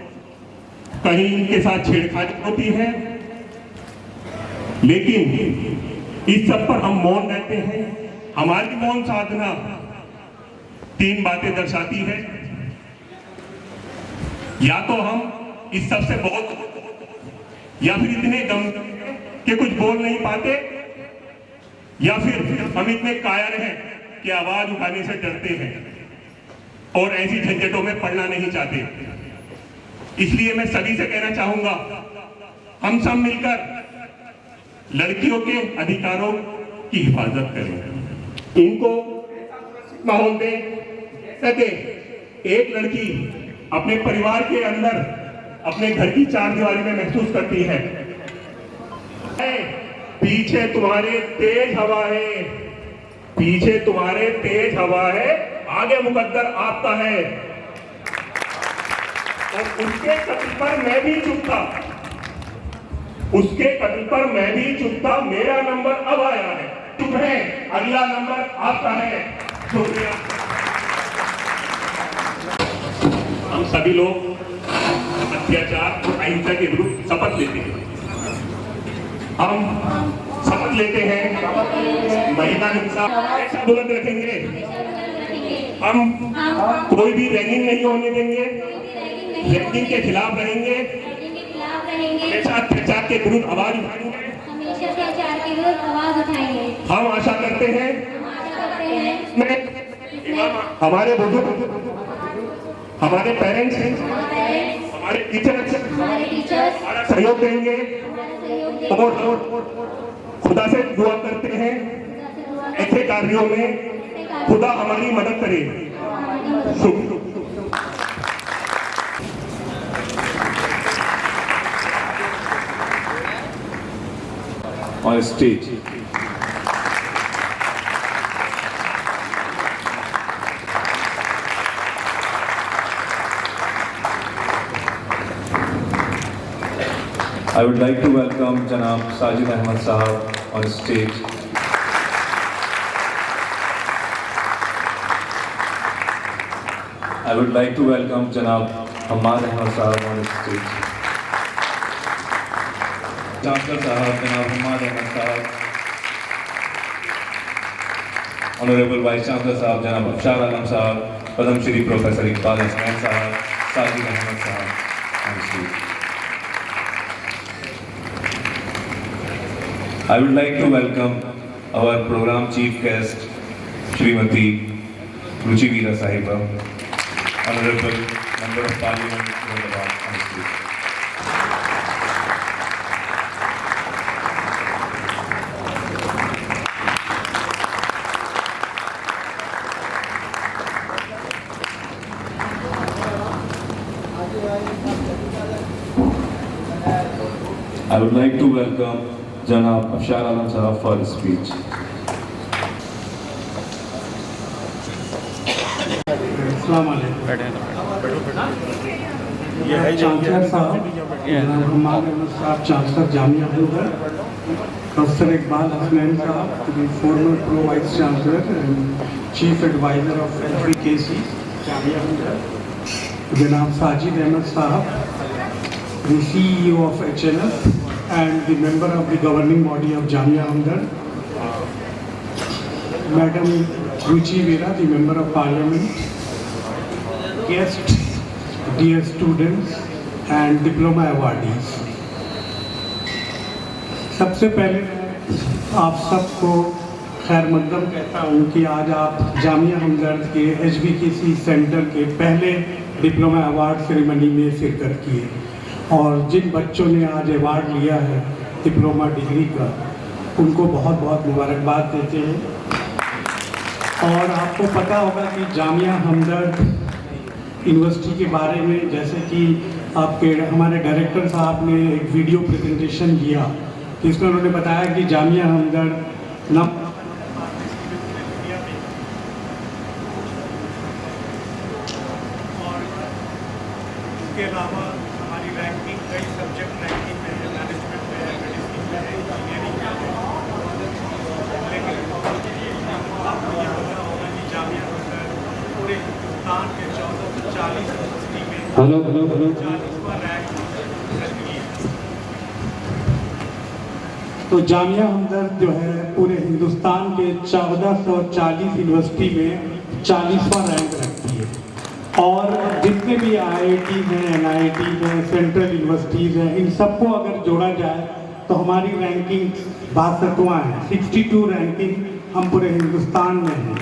S21: कहीं इनके साथ छेड़छाड़ होती है, लेकिन इस सब पर हम मौन रहते हैं। हमारी मौन साधना 3 बातें दर्शाती है। या तो हम इस सब से बहुत, या फिर इतने गम कि कुछ बोल नहीं पाते, या फिर हम इतने कायर हैं कि आवाज उठाने से डरते हैं और ऐसी झंझटों में पड़ना नहीं चाहते। इसलिए मैं सभी से कहना चाहूंगा, हम सब मिलकर लड़कियों के अधिकारों की हिफाजत करें, इनको माहौल दें सके। एक लड़की अपने परिवार के अंदर अपने घर की 4 दीवारी में महसूस करती है पीछे तुम्हारे तेज हवा है, पीछे तुम्हारे तेज हवा है, आगे मुकद्दर आपका है। और उसके कत्ल पर मैं भी चुप था, उसके कत्ल पर मैं भी चुप था, मेरा नंबर अब आया है, चुप है, अगला नंबर आपका है। शुक्रिया। हम सभी लोग अत्याचार और अहिंसा के विरुद्ध शपथ लेते हैं। हम शपथ लेते हैं महिला हिंसा ऐसा बुलंद रखेंगे, हम कोई भी रैगिंग नहीं होने देंगे, रैगिंग के खिलाफ रहेंगे, हमेशा अत्याचार के विरुद्ध आवाज उठाएंगे, हम आशा करते हैं हमारे बुजुर्ग, हमारे पेरेंट्स, हमारे टीचर्स हमारा सहयोग देंगे और खुदा से दुआ करते हैं ऐसे कार्यों में खुदा हमारी मदद करे।
S4: On stage, I would like to welcome Janab Sajid Ahmed Sahab on stage. I would like to welcome Janab Hamad Ahmed Sahab on stage. Chancellor Sahab, Janab Hamad Ahmed Sahab. Honorable Vice Chancellor Sahab, Janab Afshar Alam Sahab, Padam Shri Professor Iqbal Hasnain Sahab, Sajid Ahmed Sahab on stage. I would like to welcome our program chief guest, Srimati Ruchi Veera Sahiba, Honorable Member of Parliament, Muradabat, on stage. I would like to welcome Janab Afshar Alam Sahab for his speech.
S1: Chancellor साहब, chancellor Jamia Hamdard, professor Iqbal Hasnain साहब, former pro vice chancellor and chief adviser of HVKC Jamia Hamdard, जनाब साजिद अहमद साहब, the CEO of HLF and the member of the governing body of Jamia Hamdard, Madam Ruchi Veera, the member of parliament, guests, dear students and diploma awardees. सबसे पहले आप सबको खैर मकदम कहता हूँ कि आज आप जामिया हमदर्द के HVKC सेंटर के पहले डिप्लोमा अवार्ड सेरेमनी में शिरकत किए और जिन बच्चों ने आज अवार्ड लिया है डिप्लोमा डिग्री का उनको बहुत बहुत मुबारकबाद देते हैं। और आपको पता होगा कि जामिया हमदर्द यूनिवर्सिटी के बारे में जैसे कि आपके हमारे डायरेक्टर साहब ने एक वीडियो प्रेजेंटेशन दिया जिसमें उन्होंने बताया कि जामिया हमदर्द न इसके अलावा हमारी रैंकिंग कई सब्जेक्ट रैंकिंग में है, मैनेजमेंट में है, मेडिसिन में है, इंजीनियरिंग में है। लेकिन आपको ये पता होगा कि जामिया हमदर्द पूरे हिंदुस्तान के 1440 यूनिवर्सिटी में 40वां रैंक रखी है। तो जामिया हमदर्द जो है पूरे हिंदुस्तान के 1440 यूनिवर्सिटी में 40वां रैंक रखती है और जितने भी IIT हैं, NIT हैं, सेंट्रल यूनिवर्सिटीज़ हैं, इन सबको अगर जोड़ा जाए तो हमारी रैंकिंग 62वां है, 62 रैंकिंग हम पूरे हिंदुस्तान में हैं।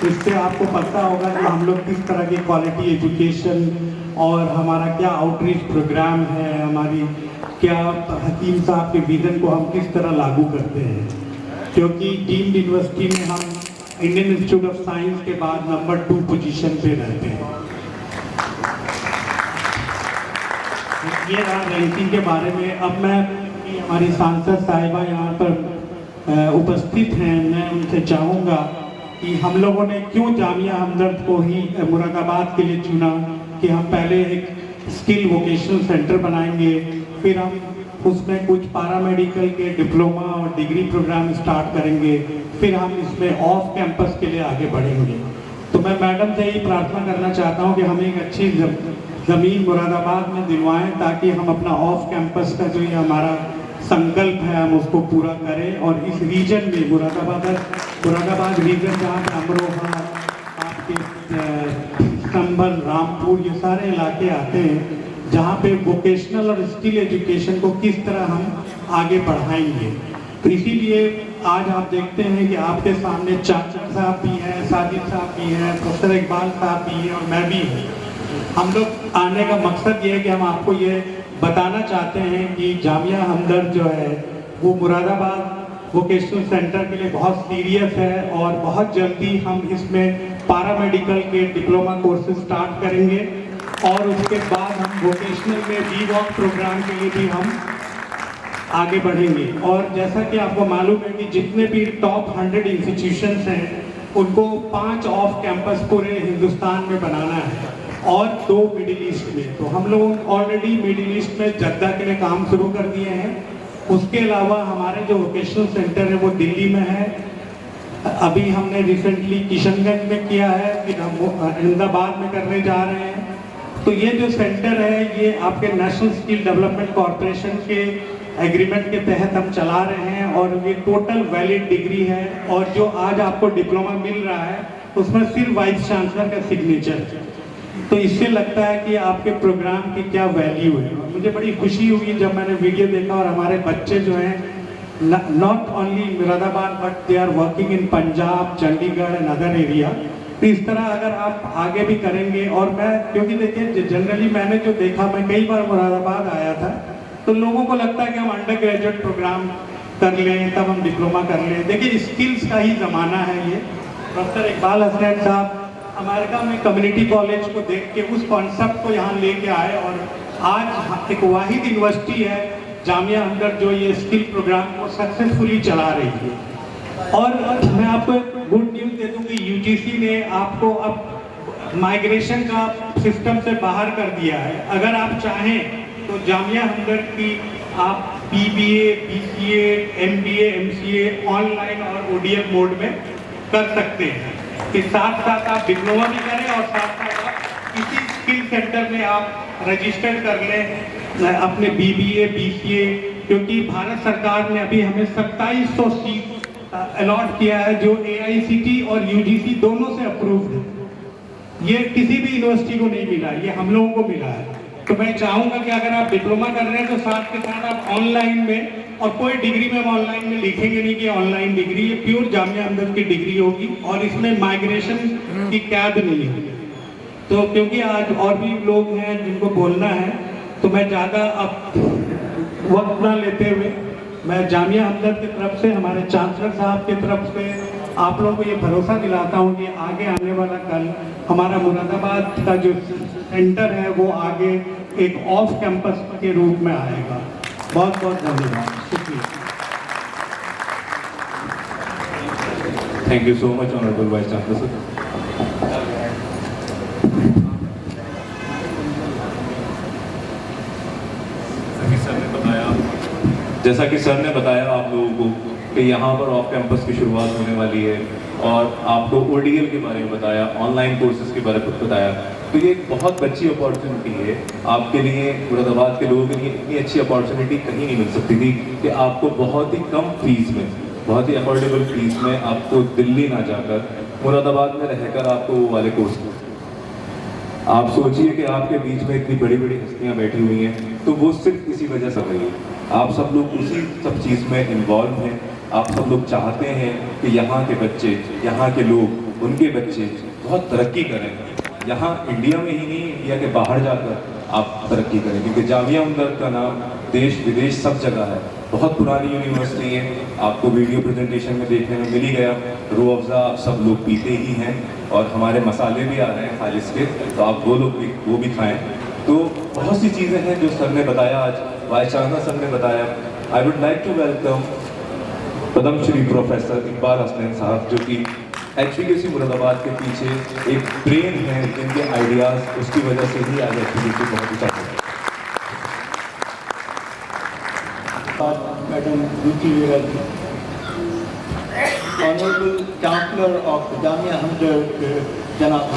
S1: इससे आपको पता होगा कि हम लोग किस तरह की क्वालिटी एजुकेशन और हमारा क्या आउटरीच प्रोग्राम है, हमारी क्या हकीम साहब के विज़न को हम किस तरह लागू करते हैं। क्योंकि डीम्ड यूनिवर्सिटी में हम इंडियन इंस्टीट्यूट ऑफ साइंस के बाद नंबर 2 पोजीशन पे रहते हैं। ये रहा रैंकिंग के बारे में। अब मैं हमारी सांसद साहिबा यहाँ पर उपस्थित हैं, मैं उनसे चाहूँगा कि हम लोगों ने क्यों जामिया हमदर्द को ही मुरादाबाद के लिए चुना, कि हम पहले एक स्किल वोकेशनल सेंटर बनाएंगे, फिर हम उसमें कुछ पैरामेडिकल के डिप्लोमा और डिग्री प्रोग्राम स्टार्ट करेंगे, फिर हम इसमें ऑफ कैंपस के लिए आगे बढ़ेंगे। तो मैं मैडम से यही प्रार्थना करना चाहता हूँ कि हमें एक अच्छी ज़मीन मुरादाबाद में दिलवाएं, ताकि हम अपना ऑफ कैंपस का जो ये हमारा संकल्प है हम उसको पूरा करें, और इस रीजन में मुरादाबाद रीजन जहाँ पे अमरोहा, आपके संभल, रामपुर, ये सारे इलाके आते हैं जहाँ पे वोकेशनल और स्किल एजुकेशन को किस तरह हम आगे बढ़ाएंगे। तो इसीलिए आज आप देखते हैं कि आपके सामने चाचा साहब भी हैं, साजिद साहब भी हैं, प्रोफेसर इकबाल साहब भी हैं और मैं भी हूँ। हम लोग आने का मकसद ये है कि हम आपको ये बताना चाहते हैं कि जामिया हमदर्द जो है वो मुरादाबाद वोकेशनल सेंटर के लिए बहुत सीरियस है, और बहुत जल्दी हम इसमें पैरामेडिकल के डिप्लोमा कोर्सेज स्टार्ट करेंगे, और उसके बाद हम वोकेशनल में वी-वॉक प्रोग्राम के लिए भी हम आगे बढ़ेंगे। और जैसा कि आपको मालूम है कि जितने भी टॉप 100 इंस्टीट्यूशंस हैं उनको 5 ऑफ कैंपस पूरे हिंदुस्तान में बनाना है और 2 मिडिल ईस्ट में। तो हम लोग ऑलरेडी मिडिल ईस्ट में जद्दा के लिए काम शुरू कर दिए हैं। उसके अलावा हमारे जो वोकेशनल सेंटर है वो दिल्ली में है, अभी हमने रिसेंटली किशनगंज में किया है, फिर हम अहमदाबाद में करने जा रहे हैं। तो ये जो सेंटर है ये आपके नेशनल स्किल डेवलपमेंट कॉरपोरेशन के एग्रीमेंट के तहत हम चला रहे हैं, और ये टोटल वैलिड डिग्री है। और जो आज आपको डिप्लोमा मिल रहा है उसमें सिर्फ वाइस चांसलर का सिग्नेचर है। तो इससे लगता है कि आपके प्रोग्राम की क्या वैल्यू है। मुझे बड़ी खुशी हुई जब मैंने वीडियो देखा, और हमारे बच्चे जो हैं not only Moradabad but they are working in Punjab, Chandigarh and other area. तो इस तरह अगर आप आगे भी करेंगे, और मैं क्योंकि देखिए जनरली मैंने जो देखा, मैं कई बार मुरादाबाद आया था, तो लोगों को लगता है कि हम अंडर ग्रेजुएट प्रोग्राम कर लें तब हम डिप्लोमा कर लें। देखिए स्किल्स का ही ज़माना है ये। प्रोफेसर इकबाल हसनैन साहब अमेरिका में कम्युनिटी कॉलेज को देख के उस कॉन्सेप्ट को यहाँ लेके आए, और आज एक वाहिद यूनिवर्सिटी है जामिया हमदर्द जो ये स्किल प्रोग्राम को सक्सेसफुली चला रही है। और मैं आपको एक गुड न्यूज़ दे दूँ कि यूजीसी ने आपको अब माइग्रेशन का सिस्टम से बाहर कर दिया है। अगर आप चाहें तो जामिया हमदर्द की आप BBA, BCA, MBA, MCA online और ODM मोड में कर सकते हैं। कि साथ साथ आप डिप्लोमा भी करें और साथ साथ आप किसी स्किल सेंटर में आप रजिस्टर कर लें अपने BBA, BCA, क्योंकि भारत सरकार ने अभी हमें 2700 सीट अलॉट किया है जो AICT और UGC दोनों से अप्रूव्ड है। ये किसी भी यूनिवर्सिटी को नहीं मिला, ये हम लोगों को मिला है। तो मैं चाहूँगा कि अगर आप डिप्लोमा कर रहे हैं तो साथ के साथ आप ऑनलाइन में, और कोई डिग्री में हम ऑनलाइन में लिखेंगे नहीं कि ऑनलाइन डिग्री, ये प्योर जामिया हमदर्द की डिग्री होगी, और इसमें माइग्रेशन की कैद नहीं होगी। तो क्योंकि आज और भी लोग हैं जिनको बोलना है, तो मैं ज़्यादा अब वक्त ना लेते हुए मैं जामिया हमदर्द की तरफ से, हमारे चांसलर साहब की तरफ से आप लोगों को ये भरोसा दिलाता हूँ कि आगे आने वाला कल हमारा मुरादाबाद का जो सेंटर है वो आगे एक ऑफ कैंपस के रूप में आएगा। बहुत बहुत धन्यवाद, शुक्रिया।
S4: Thank you so much honourable vice chancellor sir. जैसा कि सर ने बताया आप लोगों को कि यहाँ पर ऑफ कैंपस की शुरुआत होने वाली है, और आपको ODL के बारे में बताया, ऑनलाइन कोर्सेज के बारे में बताया। तो ये एक बहुत अच्छी अपॉर्चुनिटी है आपके लिए, मुरादाबाद के लोगों के लिए। इतनी अच्छी अपॉर्चुनिटी कहीं नहीं मिल सकती थी कि आपको बहुत ही कम फीस में, बहुत ही अफोर्डेबल फीस में आपको दिल्ली ना जाकर मुरादाबाद में रहकर आपको वो वाले कोर्स। आप सोचिए कि आपके बीच में इतनी बड़ी बड़ी हस्तियाँ बैठी हुई हैं, तो वो सिर्फ इसी वजह से रही है। आप सब लोग उसी सब चीज़ में इन्वॉल्व हैं। आप सब लोग चाहते हैं कि यहाँ के बच्चे, यहाँ के लोग, उनके बच्चे बहुत तरक्की करें। यहाँ इंडिया में ही नहीं, इंडिया के बाहर जाकर आप तरक्की करें, क्योंकि जामिया हमदर्द का नाम देश विदेश सब जगह है। बहुत पुरानी यूनिवर्सिटी है, आपको वीडियो प्रेजेंटेशन में देखने में मिल ही गया। रूह अफ़ज़ा सब लोग पीते ही हैं, और हमारे मसाले भी आ रहे हैं खालिस के, तो आप वो भी खाएँ। तो बहुत सी चीज़ें हैं जो सर ने बताया, आज वाइस चांसलर सर ने बताया। I would like to welcome Padmashri professor Iqbal Hasnain sahab, जो कि HVKC मुरादाबाद के पीछे एक ब्रेन है, जिनके आइडियाज़ उसकी वजह से ही आज HVKC बहुत ऊंचा है।
S5: मैडम रुचि विराजी, honourable chancellor of Jamia Hamdard जनाब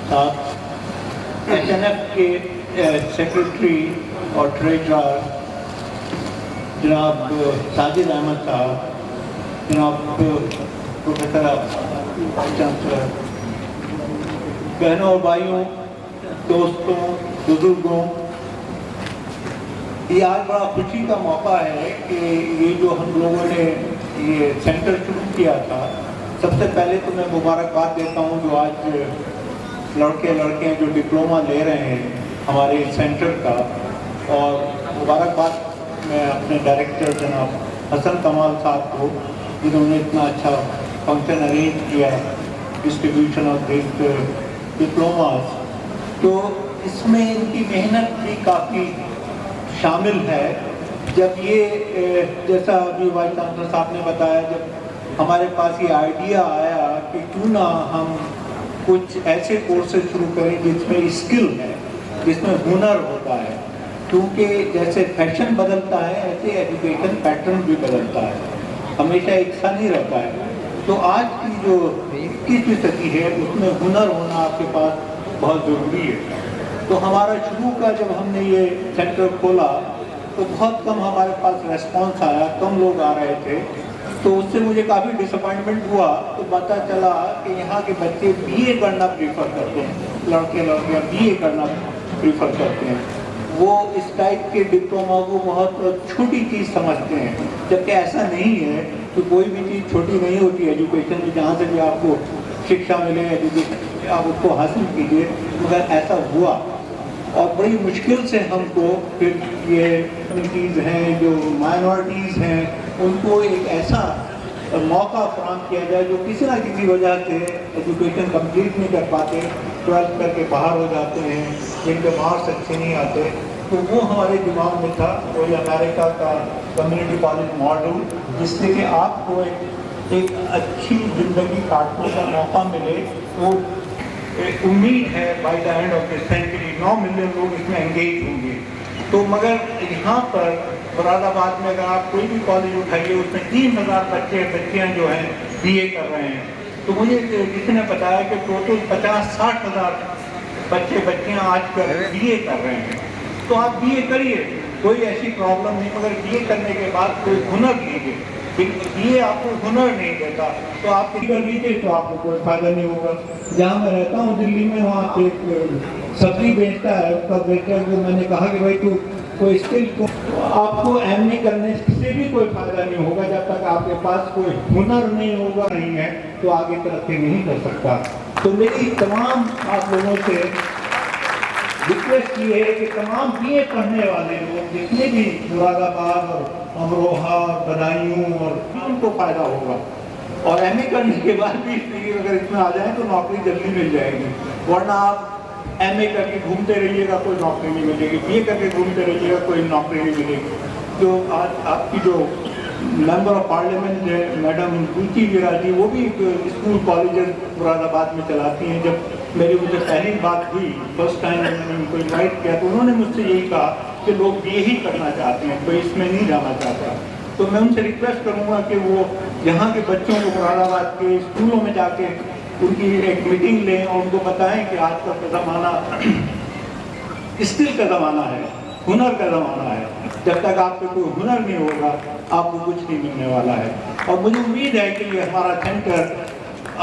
S5: साहब, SNF के सेक्रेटरी और ट्रेजरर जनाब साजिद अहमद साहब, जनाब प्रोफेसर चांसलर, बहनों और भाइयों, दोस्तों, बुजुर्गों, ये आज बड़ा खुशी का मौका है कि ये जो हम लोगों ने ये सेंटर शुरू किया था, सबसे पहले तो मैं मुबारकबाद देता हूँ जो आज लड़के लड़कियाँ जो डिप्लोमा ले रहे हैं हमारे सेंटर का, और मुबारकबाद मैं अपने डायरेक्टर जनाब हसन कमाल साहब को, जिन्होंने इतना अच्छा फंक्शन अरेंज किया, डिस्ट्रीब्यूशन ऑफ दिस डिप्लोमास। तो इसमें इनकी मेहनत भी काफ़ी शामिल है। जब ये जैसा अभी वाइस चांसलर साहब ने बताया, जब हमारे पास ये आइडिया आया कि क्यों ना हम कुछ ऐसे कोर्सेज शुरू करें जिसमें स्किल है, जिसमें हुनर होता है, क्योंकि जैसे फैशन बदलता है ऐसे एजुकेशन पैटर्न भी बदलता है, हमेशा एक सा नहीं रहता है। तो आज की जो 21वीं सदी है उसमें हुनर होना आपके पास बहुत ज़रूरी है। तो हमारा शुरू का जब हमने ये सेंटर खोला तो बहुत कम हमारे पास रेस्पॉन्स आया, कम लोग आ रहे थे, तो उससे मुझे काफ़ी डिसअपॉइंटमेंट हुआ। तो पता चला कि यहाँ के बच्चे BA करना प्रीफर करते हैं, लड़के लड़कियाँ BA करना प्रीफर करते हैं, वो इस टाइप के डिप्लोमा को बहुत छोटी चीज़ समझते हैं, जबकि ऐसा नहीं है कि कोई भी चीज़ छोटी नहीं होती एजुकेशन में। जहाँ से भी आपको शिक्षा मिले, एजुकेशन आप उसको हासिल कीजिए, मगर ऐसा हुआ और बड़ी मुश्किल से हमको फिर ये कम्युनिटीज़ हैं, जो माइनॉरिटीज़ हैं, उनको एक ऐसा मौका फराहम किया जाए जो किसी ना किसी वजह से एजुकेशन कंप्लीट नहीं कर पाते, 12th करके बाहर हो जाते हैं, जिनके मार्क्स अच्छे नहीं आते। तो वो हमारे दिमाग में था, वही अमेरिका का कम्युनिटी कॉलेज मॉडल, जिससे कि आपको एक अच्छी ज़िंदगी काटने का मौका मिले। वो उम्मीद है by the end of this century 9 million लोग इसमें एंगेज होंगे। तो मगर यहाँ पर मुरादाबाद में अगर आप कोई भी कॉलेज उठाइए, उसमें 3000 बच्चे बच्चियाँ जो हैं BA कर रहे हैं। तो मुझे किसी ने बताया कि टोटल 50-60 हज़ार बच्चे बच्चियाँ आजकल BA कर रहे हैं। तो आप BA करिए, कोई ऐसी प्रॉब्लम नहीं, मगर BA करने के बाद कोई हुनर लीजिए। BA आपको हुनर नहीं देता तो आप कर लीजिए तो आपको कोई फायदा नहीं होगा। जहाँ मैं रहता हूँ दिल्ली में, वहाँ एक सब्जी बेचता है, उसका बेचकर को मैंने कहा कि भाई तू कोई स्किल को, आपको MA करने से भी कोई फायदा नहीं होगा जब तक आपके पास कोई हुनर नहीं होगा, नहीं है तो आगे तरक्की नहीं कर सकता। तो मेरी तमाम आप लोगों से रिक्वेस्ट ये है कि तमाम BA पढ़ने वाले लोग जितने भी मुरादाबाद और अमरोहा और बदायूं और उनको फ़ायदा होगा, और MA करने के बाद भी अगर इसमें आ जाए तो नौकरी जल्दी मिल जाएगी, वरना आप MA करके घूमते रहिएगा कोई नौकरी नहीं मिलेगी, BA करके घूमते रहिएगा कोई नौकरी नहीं मिलेगी। जो आज आपकी जो मेंबर ऑफ पार्लियामेंट है मैडम रुचि विराजी, वो भी स्कूल कॉलेज मुरादाबाद में चलाती हैं। जब मेरी मुझे पहली बात हुई, फर्स्ट टाइम मैंने उनको इन्वाइट किया, तो उन्होंने मुझसे यही कहा कि लोग BA ही करना चाहते हैं, कोई इसमें नहीं जाना चाहता। तो मैं उनसे रिक्वेस्ट करूँगा कि वो यहाँ के बच्चों को मुरादाबाद के स्कूलों में जाके उनकी एक मीटिंग लें और उनको बताएं कि आज का ज़माना स्किल का ज़माना है, हुनर का ज़माना है। जब तक आपको कोई हुनर नहीं होगा आपको कुछ नहीं मिलने वाला है। और मुझे उम्मीद है कि ये हमारा सेंटर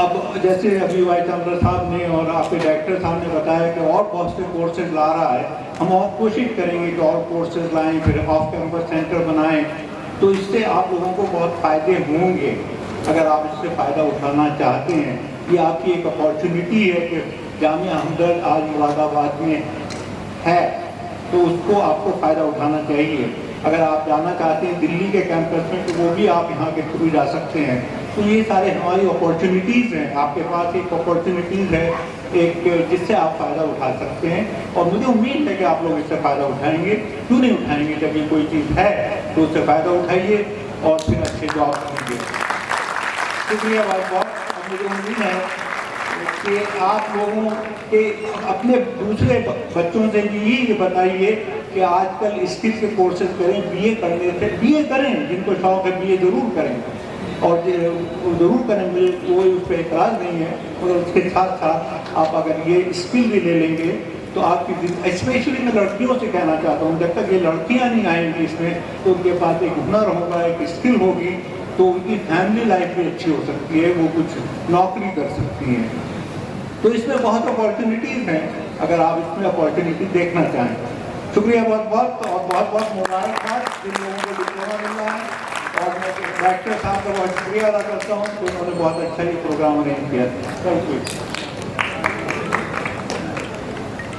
S5: अब जैसे अभी वाइस चांसलर साहब ने और आपके डायरेक्टर साहब ने बताया कि और बहुत से कोर्सेज ला रहा है, हम और कोशिश करेंगे कि और कोर्सेज लाएँ, फिर ऑफ कैंपस सेंटर बनाएं। तो इससे आप लोगों को बहुत फ़ायदे होंगे अगर आप इससे फ़ायदा उठाना चाहते हैं। ये आपकी एक अपॉर्चुनिटी है कि जामिया हमदर्द आज मुरादाबाद में है, तो उसको आपको फ़ायदा उठाना चाहिए। अगर आप जाना चाहते हैं दिल्ली के कैंपस में तो वो भी आप यहाँ के थ्रू जा सकते हैं। तो ये सारे हमारी अपॉर्चुनिटीज़ हैं, आपके पास एक अपॉर्चुनिटीज़ है एक जिससे आप फ़ायदा उठा सकते हैं। और मुझे उम्मीद है कि आप लोग इससे फ़ायदा उठाएंगे। क्यों नहीं उठाएंगे? जब ये कोई चीज़ है तो उससे फ़ायदा उठाइए और फिर अच्छे जॉब होंगे। शुक्रिया बहुत बहुत। अब मुझे उम्मीद है कि आप लोगों के अपने दूसरे बच्चों से भी ये बताइए कि आजकल स्किल के कोर्सेज करें, बीए करने से बीए करें, जिनको शौक है बीए ज़रूर करें और ज़रूर करें, मुझे कोई उस पर एतराज़ नहीं है। और उसके साथ साथ आप अगर ये स्किल भी ले लेंगे तो आपकी, स्पेशली मैं लड़कियों से कहना चाहता हूँ, जब तक ये लड़कियाँ नहीं आएंगी इसमें तो उनके पास एक हुनर होगा, एक स्किल होगी, तो उनकी फैमिली लाइफ भी अच्छी हो सकती है, वो कुछ नौकरी कर सकती हैं। तो इसमें बहुत अपॉर्चुनिटीज़ हैं अगर आप इसमें अपॉर्चुनिटी देखना चाहें। शुक्रिया बहुत बहुत और बहुत बहुत मुबारकबाद जिन लोगों को डिप्लोमा मिल रहा है। और मैं डायरेक्टर साहब का बहुत शुक्रिया अदा करता हूँ कि उन्होंने बहुत अच्छा ये प्रोग्राम अरेंज किया। Thank you.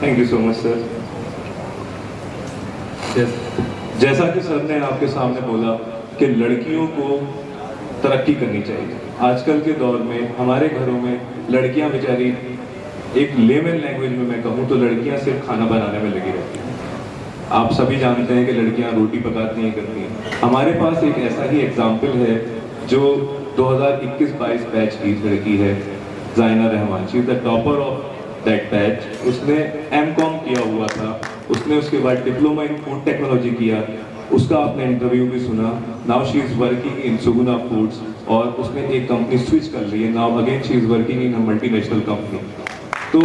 S4: Thank you so much sir. जैसा कि सर ने आपके सामने बोला कि लड़कियों को तरक्की करनी चाहिए। आजकल के दौर में हमारे घरों में लड़कियां बेचारी, एक लेमन लैंग्वेज में मैं कहूँ तो लड़कियां सिर्फ खाना बनाने में लगी रहती हैं। आप सभी जानते हैं कि लड़कियां रोटी पकाती हैं, करती हैं। हमारे पास एक ऐसा ही एग्जाम्पल है जो 2021-22 बैच की लड़की है, Zaina Rahman. She is the topper of that batch. उसने M.Com किया हुआ था, उसने उसके बाद डिप्लोमा इन फूड टेक्नोलॉजी किया, उसका आपने इंटरव्यू भी सुना। Now she is working in Suguna foods और उसने एक कंपनी स्विच कर ली है। Now again she is working in a multinational company. तो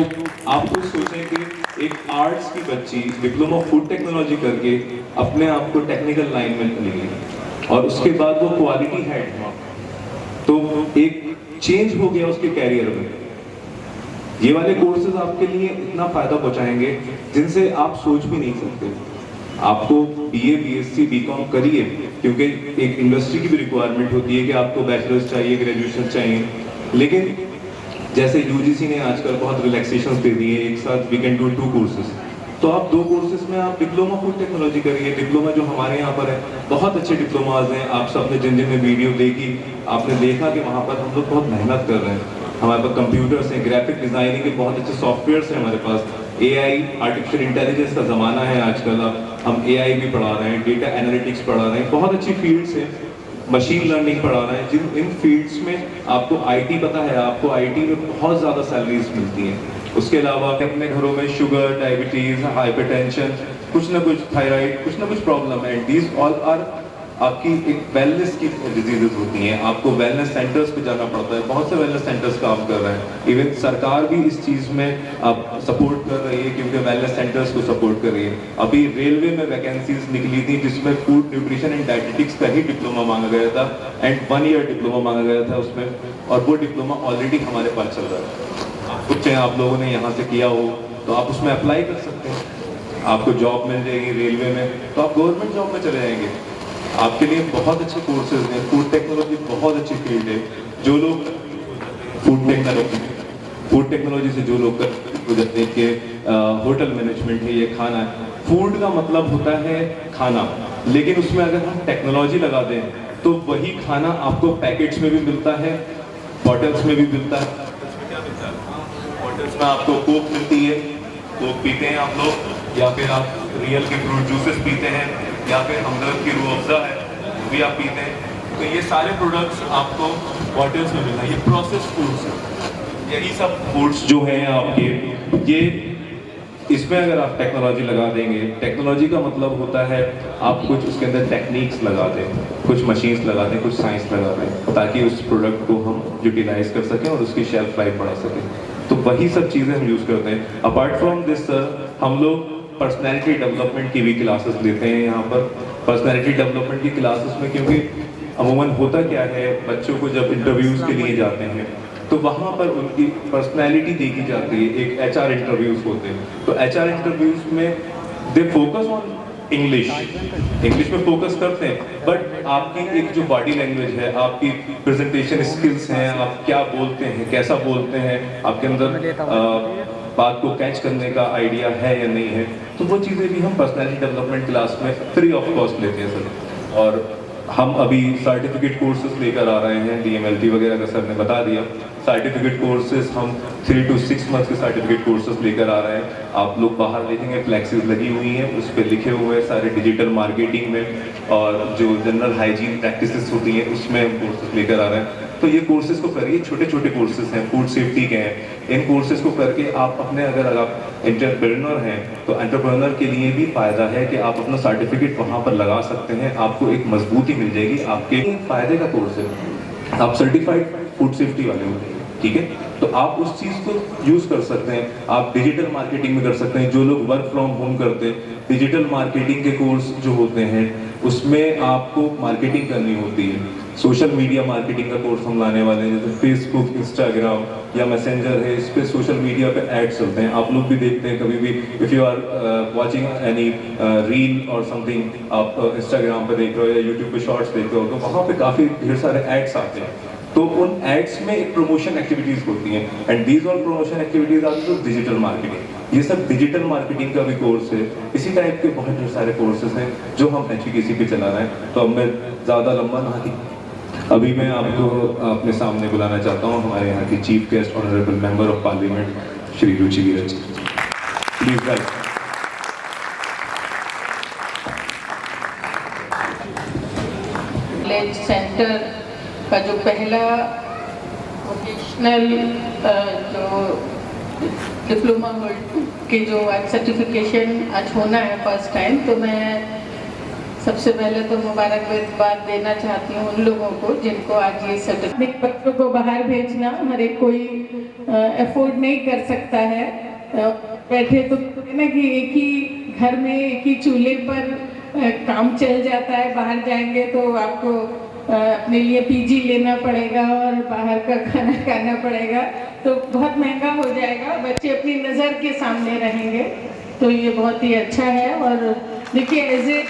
S4: आप कुछ सोचें कि एक आर्ट्स की बच्ची डिप्लोमा फूड टेक्नोलॉजी करके अपने आप को टेक्निकल लाइन में चली और उसके बाद वो क्वालिटी हेड हुआ, तो एक चेंज हो गया उसके कैरियर में। ये वाले कोर्सेज आपके लिए इतना फायदा पहुंचाएंगे जिनसे आप सोच भी नहीं सकते। आपको BA, BSc, BCom करिए, क्योंकि एक इंडस्ट्री की भी रिक्वायरमेंट होती है कि आपको बैचलर्स चाहिए, ग्रेजुएशन चाहिए। लेकिन जैसे UGC ने आजकल बहुत रिलैक्सेशंस दे दिए, एक साथ वी कैन डू 2 कोर्सेज, तो आप 2 कोर्सेज में आप डिप्लोमा फूड टेक्नोलॉजी करिए। डिप्लोमा जो हमारे यहाँ पर है, बहुत अच्छे डिप्लोमाज हैं। आप सबने जिन जिन ने वीडियो देखी, आपने देखा कि वहाँ पर हम लोग बहुत मेहनत कर रहे हैं। हमारे पास कंप्यूटर्स हैं, ग्राफिक डिज़ाइनिंग के बहुत अच्छे सॉफ्टवेयर्स हैं हमारे पास। AI आर्टिफिशियल इंटेलिजेंस का ज़माना है आजकल। हम AI भी पढ़ा रहे हैं, डेटा एनालिटिक्स पढ़ा रहे हैं, बहुत अच्छी फील्ड्स हैं। मशीन लर्निंग पढ़ा रहे हैं। जिन इन फील्ड्स में आपको IT पता है, आपको IT में बहुत ज़्यादा सैलरीज मिलती हैं। उसके अलावा अपने घरों में शुगर, डायबिटीज़, हाइपरटेंशन, कुछ ना कुछ थायराइड, कुछ ना कुछ प्रॉब्लम है। दीज ऑल आर आपकी एक वेलनेस की डिजीजेज होती हैं। आपको वेलनेस सेंटर्स पे जाना पड़ता है। बहुत से वेलनेस सेंटर्स काम कर रहे हैं। इवन सरकार भी इस चीज़ में आप सपोर्ट कर रही है, क्योंकि वेलनेस सेंटर्स को सपोर्ट कर रही है। अभी रेलवे में वैकेंसीज निकली थी जिसमें फूड न्यूट्रिशन एंड डायटिटिक्स का ही डिप्लोमा मांगा गया था एंड 1 ईयर डिप्लोमा मांगा गया था उसमें, और वो डिप्लोमा ऑलरेडी हमारे पास चल रहा है। कुछ चाहे आप लोगों ने यहाँ से किया हो तो आप उसमें अप्लाई कर सकते हैं, आपको जॉब मिल जाएगी रेलवे में, तो आप गवर्नमेंट जॉब में चले जाएंगे। आपके लिए बहुत अच्छे कोर्सेज हैं। फूड टेक्नोलॉजी बहुत अच्छी फील्ड है। जो लोग फूड टेक्नोलॉजी से जो लोग गुजरते हैं कि होटल मैनेजमेंट है, ये खाना है, फूड का मतलब होता है खाना, लेकिन उसमें अगर हम टेक्नोलॉजी लगा दें तो वही खाना आपको पैकेट्स में भी मिलता है, बॉटल्स में भी मिलता है। बॉटल्स में आपको कोक मिलती है, कोक पीते हैं आप लोग, या फिर आप रियल के फ्रूट जूसेस पीते हैं, या फिर हमदर्द की रूह अफ़ज़ा है वो भी आप पीते हैं। तो ये सारे प्रोडक्ट्स आपको बॉटल्स में मिलता है। ये प्रोसेस फूड्स हैं। यही सब फूड्स जो हैं आपके, ये इसमें अगर आप टेक्नोलॉजी लगा देंगे, टेक्नोलॉजी का मतलब होता है आप कुछ उसके अंदर टेक्निक्स लगा दें, कुछ मशीन्स लगा दें, कुछ साइंस लगा दें, ताकि उस प्रोडक्ट को हम यूटिलाइज कर सकें और उसकी शेल्फ लाइफ बढ़ा सकें। तो वही सब चीज़ें हम यूज़ करते हैं। अपार्ट फ्रॉम दिस सर, हम लोग पर्सनैलिटी डेवलपमेंट की भी क्लासेस लेते हैं यहाँ पर। पर्सनैलिटी डेवलपमेंट की क्लासेस में, क्योंकि अमूमन होता क्या है, बच्चों को जब इंटरव्यूज़ के लिए जाते हैं तो वहाँ पर उनकी पर्सनैलिटी देखी जाती है। एक HR इंटरव्यूज़ होते हैं, तो HR इंटरव्यूज़ में दे फोकस ऑन इंग्लिश में फोकस करते हैं, बट आपकी एक जो बॉडी लैंग्वेज है, आपकी प्रेजेंटेशन स्किल्स हैं, आप क्या बोलते हैं, कैसा बोलते हैं, आपके अंदर बात को कैच करने का आइडिया है या नहीं है, तो वो चीज़ें भी हम पर्सनैलिटी डेवलपमेंट क्लास में फ्री ऑफ कॉस्ट लेते हैं सर। और हम अभी सर्टिफिकेट कोर्सेज लेकर आ रहे हैं, DMLT वगैरह का सर ने बता दिया। सर्टिफिकेट कोर्सेज हम 3 to 6 मंथ के सर्टिफिकेट कोर्सेज लेकर आ रहे हैं। आप लोग बाहर देखेंगे फ्लैक्सेस लगी हुई हैं, उस पर लिखे हुए हैं सारे डिजिटल मार्केटिंग में और जो जनरल हाइजीन प्रैक्टिसेस होती हैं उसमें हम कोर्सेज लेकर आ रहे हैं। तो ये कोर्सेज को करिए, छोटे छोटे कोर्सेज हैं, फूड सेफ्टी के हैं। इन कोर्सेज को करके आप अपने, अगर आप एंटरप्रेन्योर हैं तो एंटरप्रेन्योर के लिए भी फ़ायदा है कि आप अपना सर्टिफिकेट वहाँ पर लगा सकते हैं, आपको एक मजबूती मिल जाएगी। आपके फ़ायदे का कोर्स है, आप सर्टिफाइड फूड सेफ्टी वाले होते हैं, ठीक है, तो आप उस चीज़ को यूज़ कर सकते हैं। आप डिजिटल मार्केटिंग में कर सकते हैं। जो लोग वर्क फ्रॉम होम करते हैं, डिजिटल मार्केटिंग के कोर्स जो होते हैं उसमें आपको मार्केटिंग करनी होती है। सोशल मीडिया मार्केटिंग का कोर्स हम लाने वाले हैं, जैसे फेसबुक, इंस्टाग्राम या मैसेंजर है, इस पे सोशल मीडिया पे ऐड चलते हैं। आप लोग भी देखते हैं कभी भी, if you are watching any reel or something, आप इंस्टाग्राम पे देख रहे हो या यूट्यूब पे शॉर्ट्स देख रहे हो, तो वहाँ पे काफ़ी ढेर सारे एड्स आते हैं। तो उन एड्स में एक प्रमोशन एक्टिविटीज़ होती हैं, and these all promotion activities are to digital marketing. ये सब डिजिटल मार्केटिंग का भी कोर्स है। इसी टाइप के बहुत ढेर सारे कोर्सेज हैं जो हम HVKC पे चला रहे हैं। तो अब मैं ज़्यादा लंबा ना की, अभी मैं आपको अपने सामने बुलाना चाहता हूँ हमारे यहाँ की chief guest honourable member of parliament Shri Ruchi Viraj ji. Please guys.
S7: College centre का जो पहला वोकेशनल जो डिप्लोमा के जो आज सर्टिफिकेशन आज होना है फर्स्ट टाइम, तो मैं सबसे पहले तो मुबारकबाद देना चाहती हूँ उन लोगों को जिनको आज ये सर्टिफिकेट। बच्चों को बाहर भेजना हर एक कोई अफोर्ड नहीं कर सकता है। बैठे तो ना कि एक ही घर में एक ही चूल्हे पर काम चल जाता है, बाहर जाएंगे तो आपको अपने लिए PG लेना पड़ेगा और बाहर का खाना खाना पड़ेगा, तो बहुत महंगा हो जाएगा। बच्चे अपनी नज़र के सामने रहेंगे, तो ये बहुत ही अच्छा है। और देखिए as a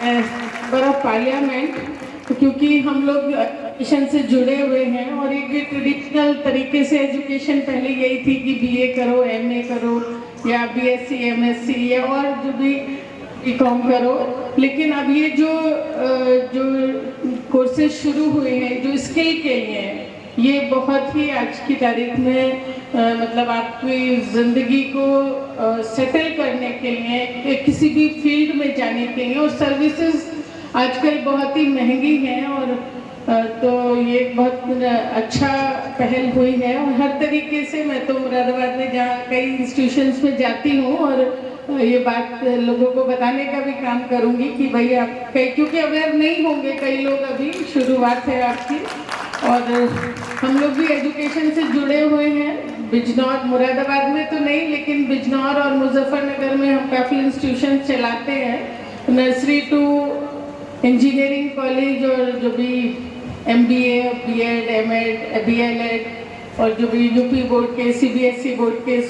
S7: member of parliament, क्योंकि हम लोग एजुकेशन से जुड़े हुए हैं और एक ट्रेडिशनल तरीके से एजुकेशन पहले यही थी कि BA करो, MA करो या BSc MSc या और जो भी BCom करो, लेकिन अब ये जो कोर्सेज शुरू हुए हैं जो स्किल के लिए हैं, ये बहुत ही आज की तारीख में मतलब आपकी ज़िंदगी को सेटल करने के लिए, किसी भी फील्ड में जाने के लिए, और सर्विसेज आजकल बहुत ही महंगी हैं, और तो ये बहुत अच्छा पहल हुई है। और हर तरीके से मैं तो मुरादाबाद में जहाँ कई इंस्टीट्यूशंस में जाती हूँ और ये बात लोगों को बताने का भी काम करूँगी कि भाई आप कई, क्योंकि अवेयर नहीं होंगे कई लोग, अभी शुरुआत है आपकी, और हम लोग भी एजुकेशन से जुड़े हुए हैं। बिजनौर, मुरादाबाद में तो नहीं, लेकिन बिजनौर और मुजफ्फरनगर में हम काफ़ी इंस्टीट्यूशन चलाते हैं, नर्सरी टू इंजीनियरिंग कॉलेज, और जो भी MBA, BEd, MAd, BLEd और जो भी UP बोर्ड के, CBSE बोर्ड के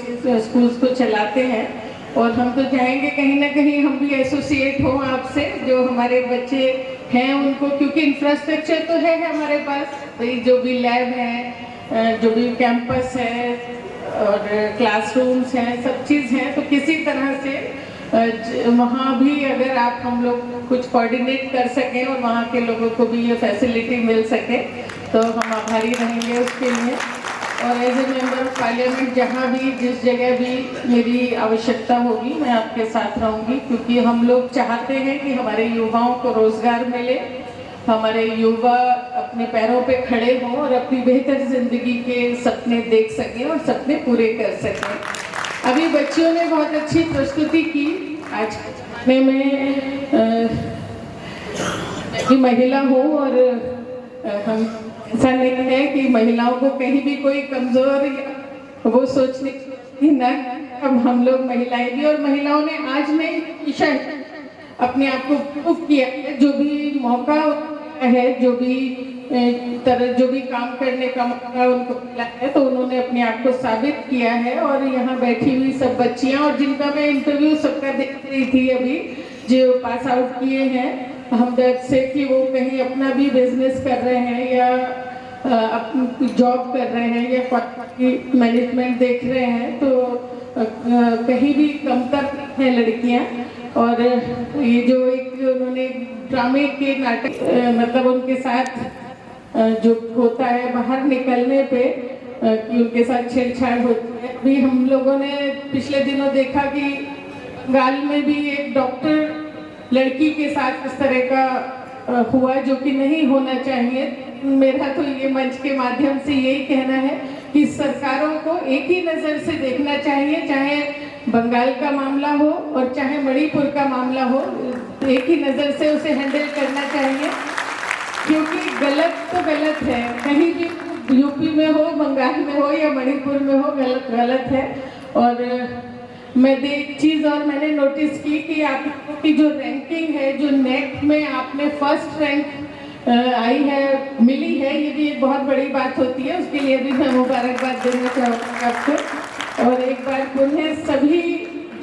S7: स्कूल्स को चलाते हैं। और हम तो चाहेंगे कहीं ना कहीं हम भी एसोसिएट हों आपसे, जो हमारे बच्चे हैं उनको, क्योंकि इंफ्रास्ट्रक्चर तो है हमारे पास, जो भी लैब है, जो भी कैंपस है और क्लासरूम्स हैं, सब चीज़ हैं, तो किसी तरह से वहाँ भी अगर आप हम लोग कुछ कोऑर्डिनेट कर सकें और वहाँ के लोगों को भी ये फैसिलिटी मिल सके तो हम आभारी रहेंगे उसके लिए। और as a member of parliament जहाँ भी जिस जगह भी मेरी आवश्यकता होगी मैं आपके साथ रहूँगी, क्योंकि हम लोग चाहते हैं कि हमारे युवाओं को रोज़गार मिले, हमारे युवा अपने पैरों पे खड़े हों और अपनी बेहतर ज़िंदगी के सपने देख सकें और सपने पूरे कर सकें। अभी बच्चियों ने बहुत अच्छी प्रस्तुति की। आज मैं महिला हूँ और हम ऐसा नहीं है कि महिलाओं को कहीं भी कोई कमज़ोर या वो सोचने की ना, अब हम लोग महिलाएं भी, और महिलाओं ने आज नहीं हमेशा अपने आप को प्रूव किया है। जो भी मौका है, जो भी काम करने का मौका उनको मिला है, तो उन्होंने अपने आप को साबित किया है। और यहाँ बैठी हुई सब बच्चियाँ और जिनका मैं इंटरव्यू सबका देख रही थी अभी, जो पास आउट किए हैं हमदर्द से, कि वो कहीं अपना भी बिजनेस कर रहे हैं या अपनी जॉब कर रहे हैं या मैनेजमेंट देख रहे हैं, तो कहीं भी कमतर है लड़कियाँ। और ये जो एक उन्होंने ड्रामे के नाटक मतलब उनके साथ जो होता है बाहर निकलने पे कि उनके साथ छेड़छाड़ होती है। अभी हम लोगों ने पिछले दिनों देखा कि बंगाल में भी एक डॉक्टर लड़की के साथ इस तरह का हुआ जो कि नहीं होना चाहिए। मेरा तो ये मंच के माध्यम से यही कहना है कि सरकारों को एक ही नज़र से देखना चाहिए, चाहे बंगाल का मामला हो और चाहे मणिपुर का मामला हो, एक ही नज़र से उसे हैंडल करना चाहिए, क्योंकि गलत तो गलत है, कहीं भी यूपी में हो, बंगाल में हो या मणिपुर में हो, गलत गलत है। और मैं एक चीज़ और मैंने नोटिस की कि आपकी जो रैंकिंग है, जो नेट में आपने फर्स्ट रैंक आई है, मिली है, ये भी एक बहुत बड़ी बात होती है। उसके लिए भी मैं मुबारकबाद देना चाहूँगी आपको। और एक बार पुनः सभी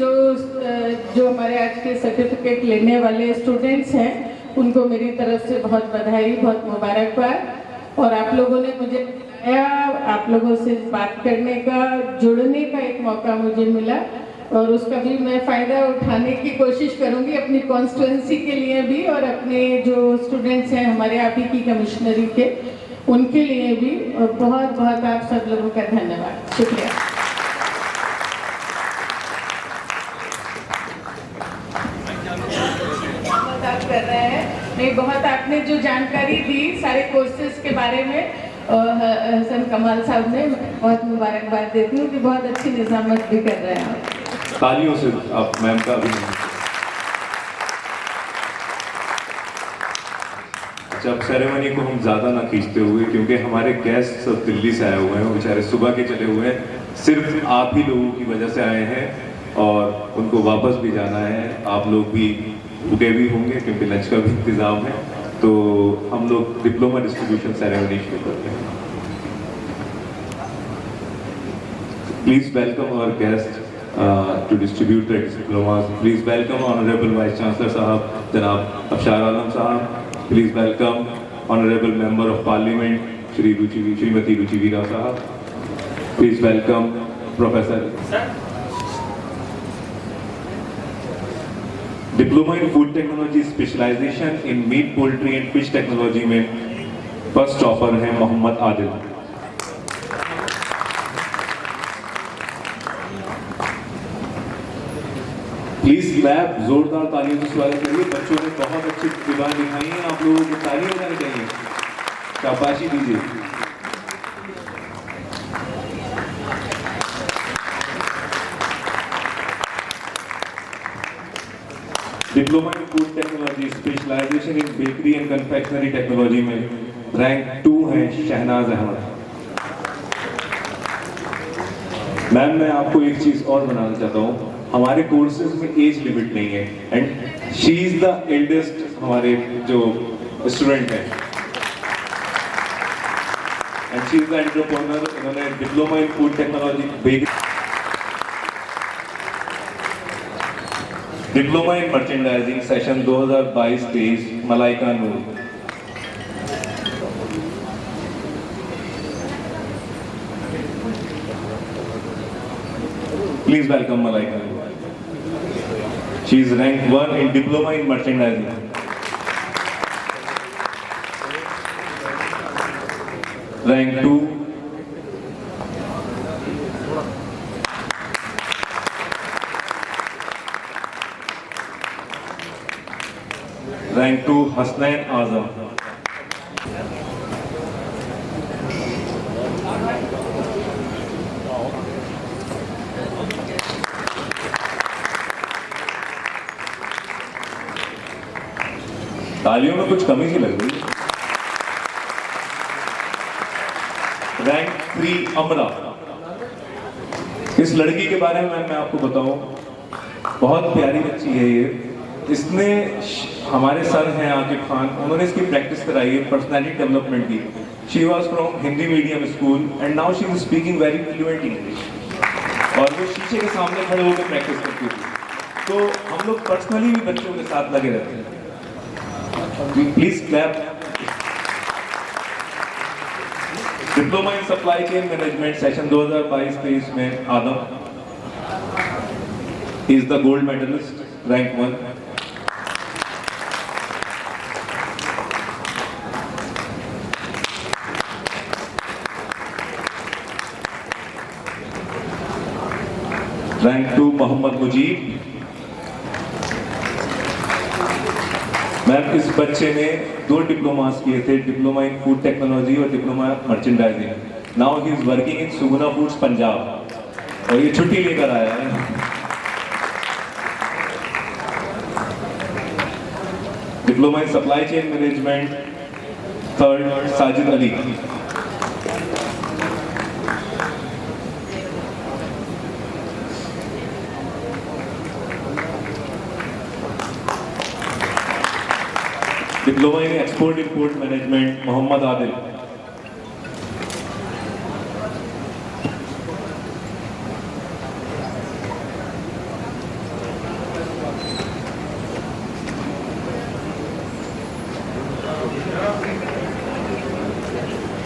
S7: जो हमारे आज के सर्टिफिकेट लेने वाले स्टूडेंट्स हैं, उनको मेरी तरफ से बहुत बधाई, बहुत मुबारकबाद। और आप लोगों ने मुझे बताया, आप लोगों से बात करने का, जुड़ने का एक मौका मुझे मिला और उसका भी मैं फ़ायदा उठाने की कोशिश करूंगी अपनी कॉन्स्टिट्यूंसी के लिए भी और अपने जो स्टूडेंट्स हैं हमारे आप ही की कमिश्नरी के, उनके लिए भी। और बहुत बहुत आप सब लोगों का धन्यवाद, शुक्रिया। कर रहे हैं नहीं, बहुत आपने जो जानकारी दी सारे कोर्सेज के बारे में, हसन कमाल साहब ने, बहुत मुबारकबाद देती हूँ कि बहुत अच्छी निजामत भी कर रहे हैं।
S4: तालियों से आप मैम का अभिनंदन। जब सेरेमनी को हम ज़्यादा ना खींचते हुए, क्योंकि हमारे गेस्ट सब दिल्ली से आए हुए हैं, वो बेचारे सुबह के चले हुए हैं, सिर्फ आप ही लोगों की वजह से आए हैं और उनको वापस भी जाना है। आप लोग भी भूखे भी होंगे क्योंकि लंच का भी इंतज़ाम है। तो हम लोग डिप्लोमा डिस्ट्रीब्यूशन सेरेमनी शुरू करते हैं। Please welcome our guest to distribute the diplomas. Please welcome Honorable Vice Chancellor Sahab, Janab Afshar Alam Sahab. Please welcome Honorable Member of Parliament, Shrimati Ruchi Veera Sahab. Please welcome Professor. Diploma in Food Technology Specialization in Meat, Poultry and Fish Technology में first topper है Mohammad Adil. Please clap, जोरदार तालियों से स्वागत करिए। बच्चों ने बहुत अच्छी प्रतिभा दिखाई है, आप लोगों को ताली बजानी चाहिए, शाबाशी दीजिए। Diploma in food technology specialisation in bakery and confectionery technology में रैंक 2 है शहनाज अहमद। मैम, मैं आपको एक चीज और बनाना चाहता हूँ, हमारे कोर्सेज में एज लिमिट नहीं है and she is the eldest हमारे जो स्टूडेंट हैं and she is the entrepreneur. इन्होंने diploma in food technology, diploma in merchandising session 2022-23 Malaika Noor. Please welcome Malaika. She is ranked 1 in Diploma in Merchandising. Rank 2. Rank 2 Hasnain Azam. तालियों में कुछ कमी सी लग रही है। रैंक 3 अमरा। इस लड़की के बारे में मैं आपको बताऊं, बहुत प्यारी बच्ची है ये। इसने हमारे सर हैं आकिब खान, उन्होंने इसकी प्रैक्टिस कराई है पर्सनैलिटी डेवलपमेंट की। She was from Hindi medium school and now she is speaking very fluent English. और वो शीशे के सामने खड़े होकर प्रैक्टिस करती थी। तो हम लोग पर्सनली भी बच्चों के साथ लगे रहते हैं। Please clap. Diploma in supply chain management session 2022-23 में Adam is the gold medalist. rank 1. Rank 2 Mohammad Mujeeb. Ma'am, इस बच्चे ने 2 डिप्लोमास किए थे, डिप्लोमा इन फूड टेक्नोलॉजी और diploma merchandising. Now he is working in Suguna Foods Punjab और ये छुट्टी लेकर आया है। Diploma in supply chain management 3rd Sajid Ali. Diploma in export import management Mohammad Adil.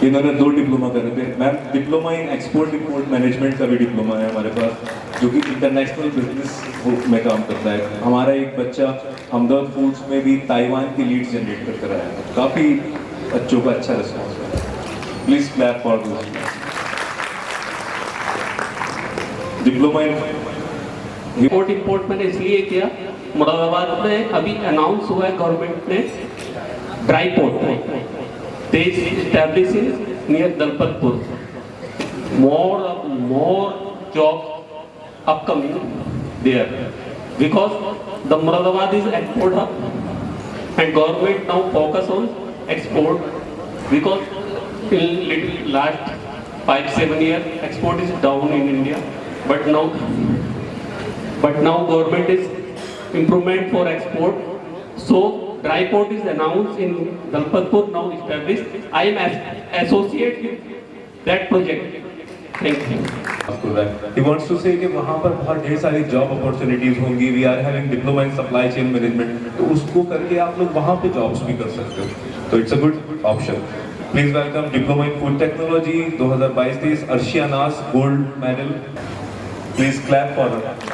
S4: इन्होंने 2 डिप्लोमा करे थे। Ma'am, diploma in export import management का भी डिप्लोमा है हमारे पास, जो कि इंटरनेशनल बिजनेस में काम करता है। हमारा एक बच्चा हमदर्द फूड्स में भी ताइवान की लीड जनरेट करके रहा है। काफ़ी बच्चों का अच्छा रिस्पॉन्स है। Please clap for this. Diploma in
S6: import मैंने इसलिए किया, मुरादाबाद में अभी अनाउंस हुआ है गवर्नमेंट ने ड्राई पोर्ट में, they establish in near Dalpatpur. More jobs upcoming there because the Muradabad is export hub and government now focus on export because in last 5-7 years export is down in India, but now government is improvement for export. So dry port is announced in Dalpatpur, now established. I am associate with that project. Thank you.
S4: He wants to say कि वहाँ पर बहुत ढेर सारी job opportunities होंगी। We are having diploma in supply chain management, तो उसको करके आप लोग वहाँ पे जॉब्स भी कर सकते हो, तो it's a good option. Please welcome diploma in food technology 2022-23 Arshiya Naaz gold medal. Please clap for her.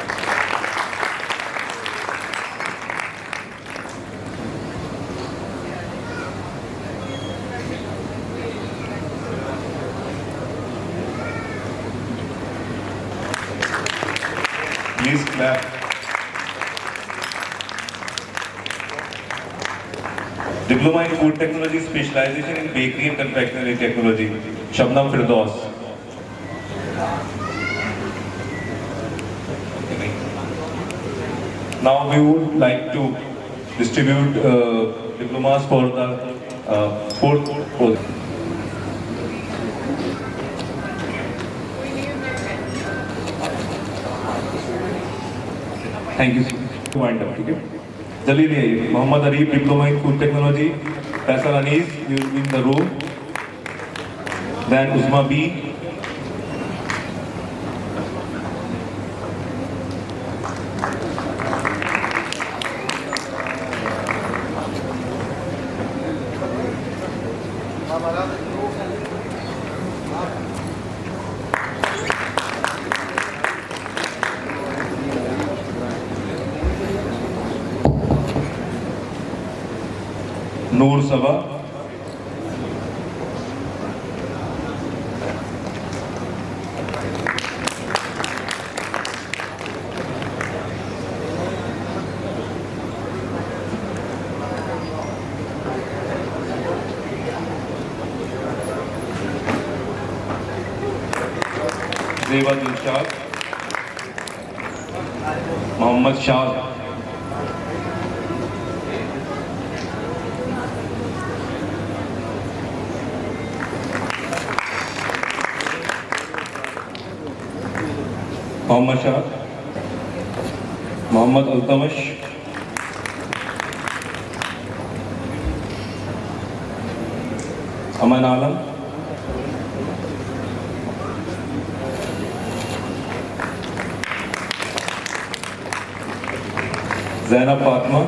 S4: Please clap. Diploma in Food Technology, specialization in Bakery and Confectionery Technology, Shabnam Firdaus. Now we would like to distribute diplomas for the 4th position. Thank you. Wind up, ठीक है, जल्दी ले आइए। Mohammad Arif diploma in food technology, Faisal Anees in the room, then Usma Bi, Noor Saba, Zeba Dilshad, Mohammad Shah, Mohammad Shah, Mohammad Altamash, Aman Alam, Zainab Fatima,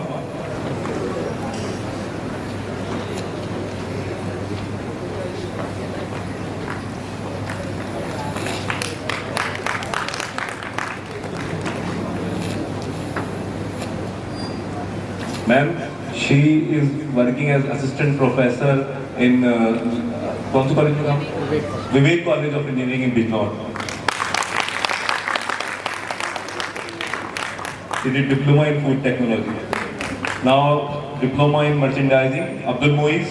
S4: ma'am, she is working as assistant professor in कौन सा college में काम? Vivek college of engineering in Bijnor. She did diploma in food technology. Now diploma in merchandising. Abdul Muiz.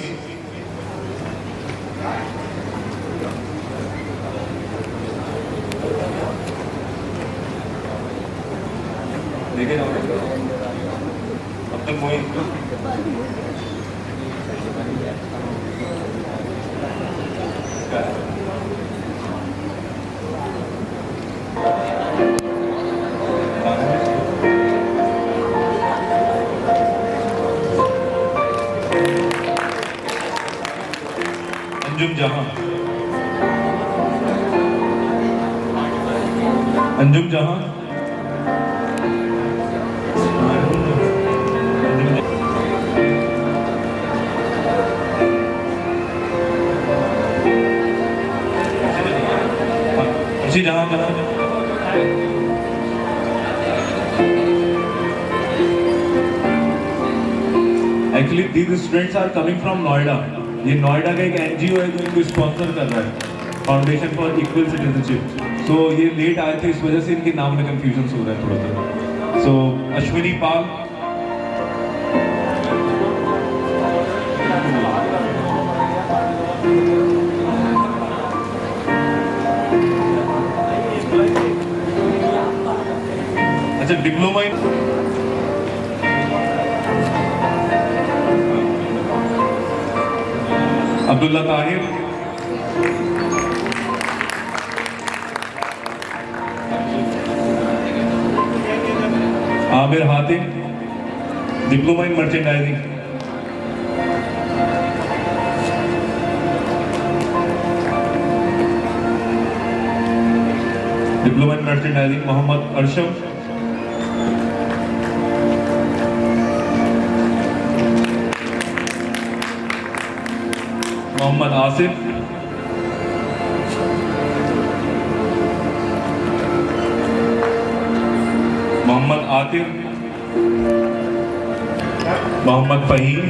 S4: देखे जाओ अब्दुल मुइज। अंजुम जहां। अंजुम जहां। जहां actually these students are coming from Noida. ये नोएडा का एक एनजीओ है जो इनको स्पॉन्सर कर रहा है, फाउंडेशन फॉर इक्वल सिटीजनशिप। सो ये लेट आए थे, इस वजह से इनके नाम में कंफ्यूजन हो रहा है थोड़ा सा। सो अश्विनी पाल, अच्छा diploma in Abdullah Tahir, Aamir Hatim, diploma in merchandising. Diploma in merchandising Mohammad Arsham, Mohammad Asif, Mohammad Atif, Mohammad Faheem,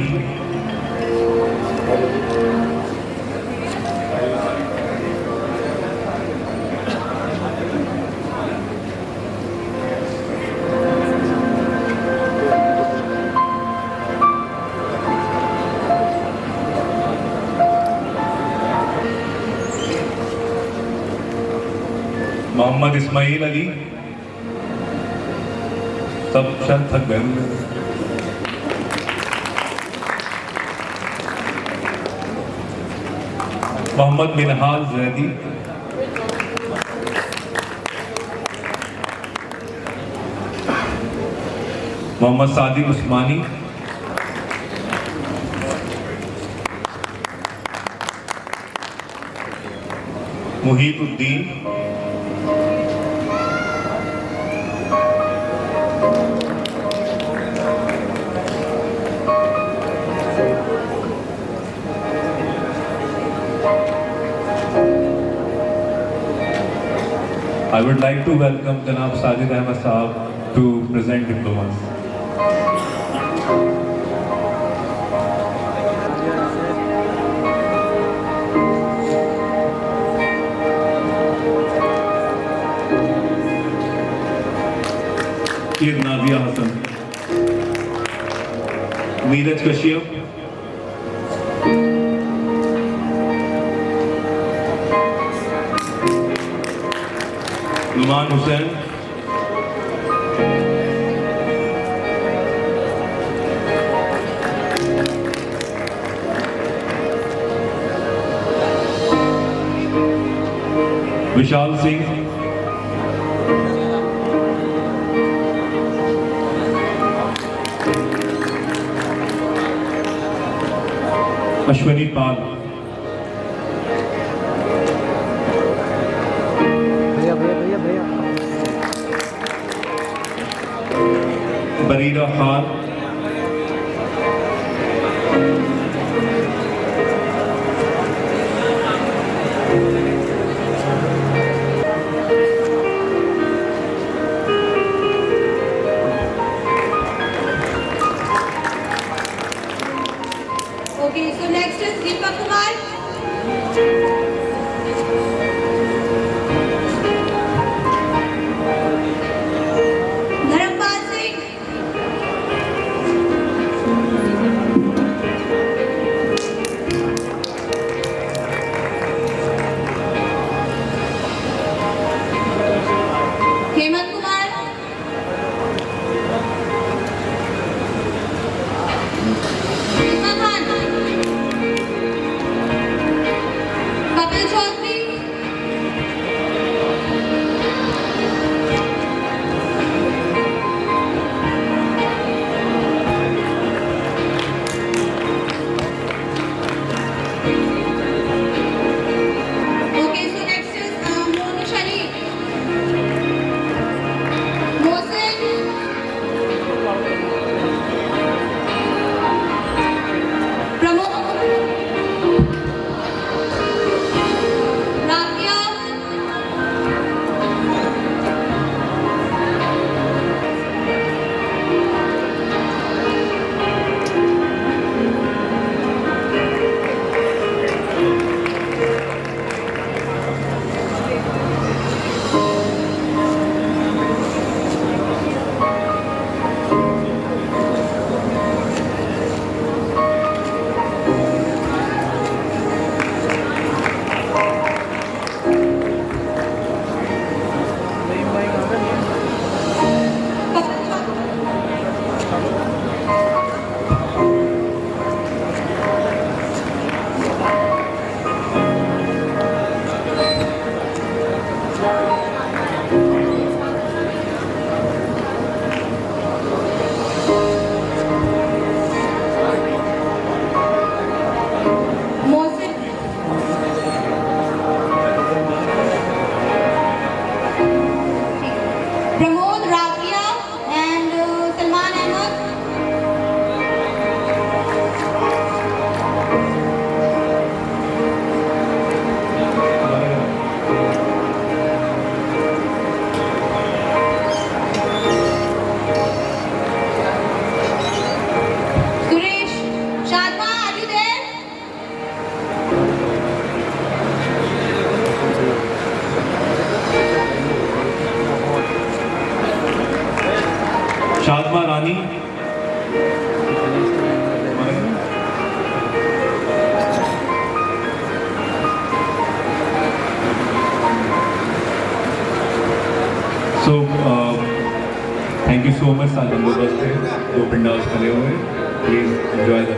S4: Mohammad Ismail Ali, सब शायद थक गए। Mohammad Minhal Zaidi, Mohammad Sadiq Usmani, Muhit Uddin, I would like to welcome Janab Sajid Ahmed Saab to present diplomas. Here Nazia Hassan, Neeraj Kashyap, Numan Hussain, Vishal Singh, Ashwini Pal, Barira Khan, so thank you so much. साथ हम लोग बस थे, 2 पिंडाल्स खड़े हुए, प्लीज एंजॉय द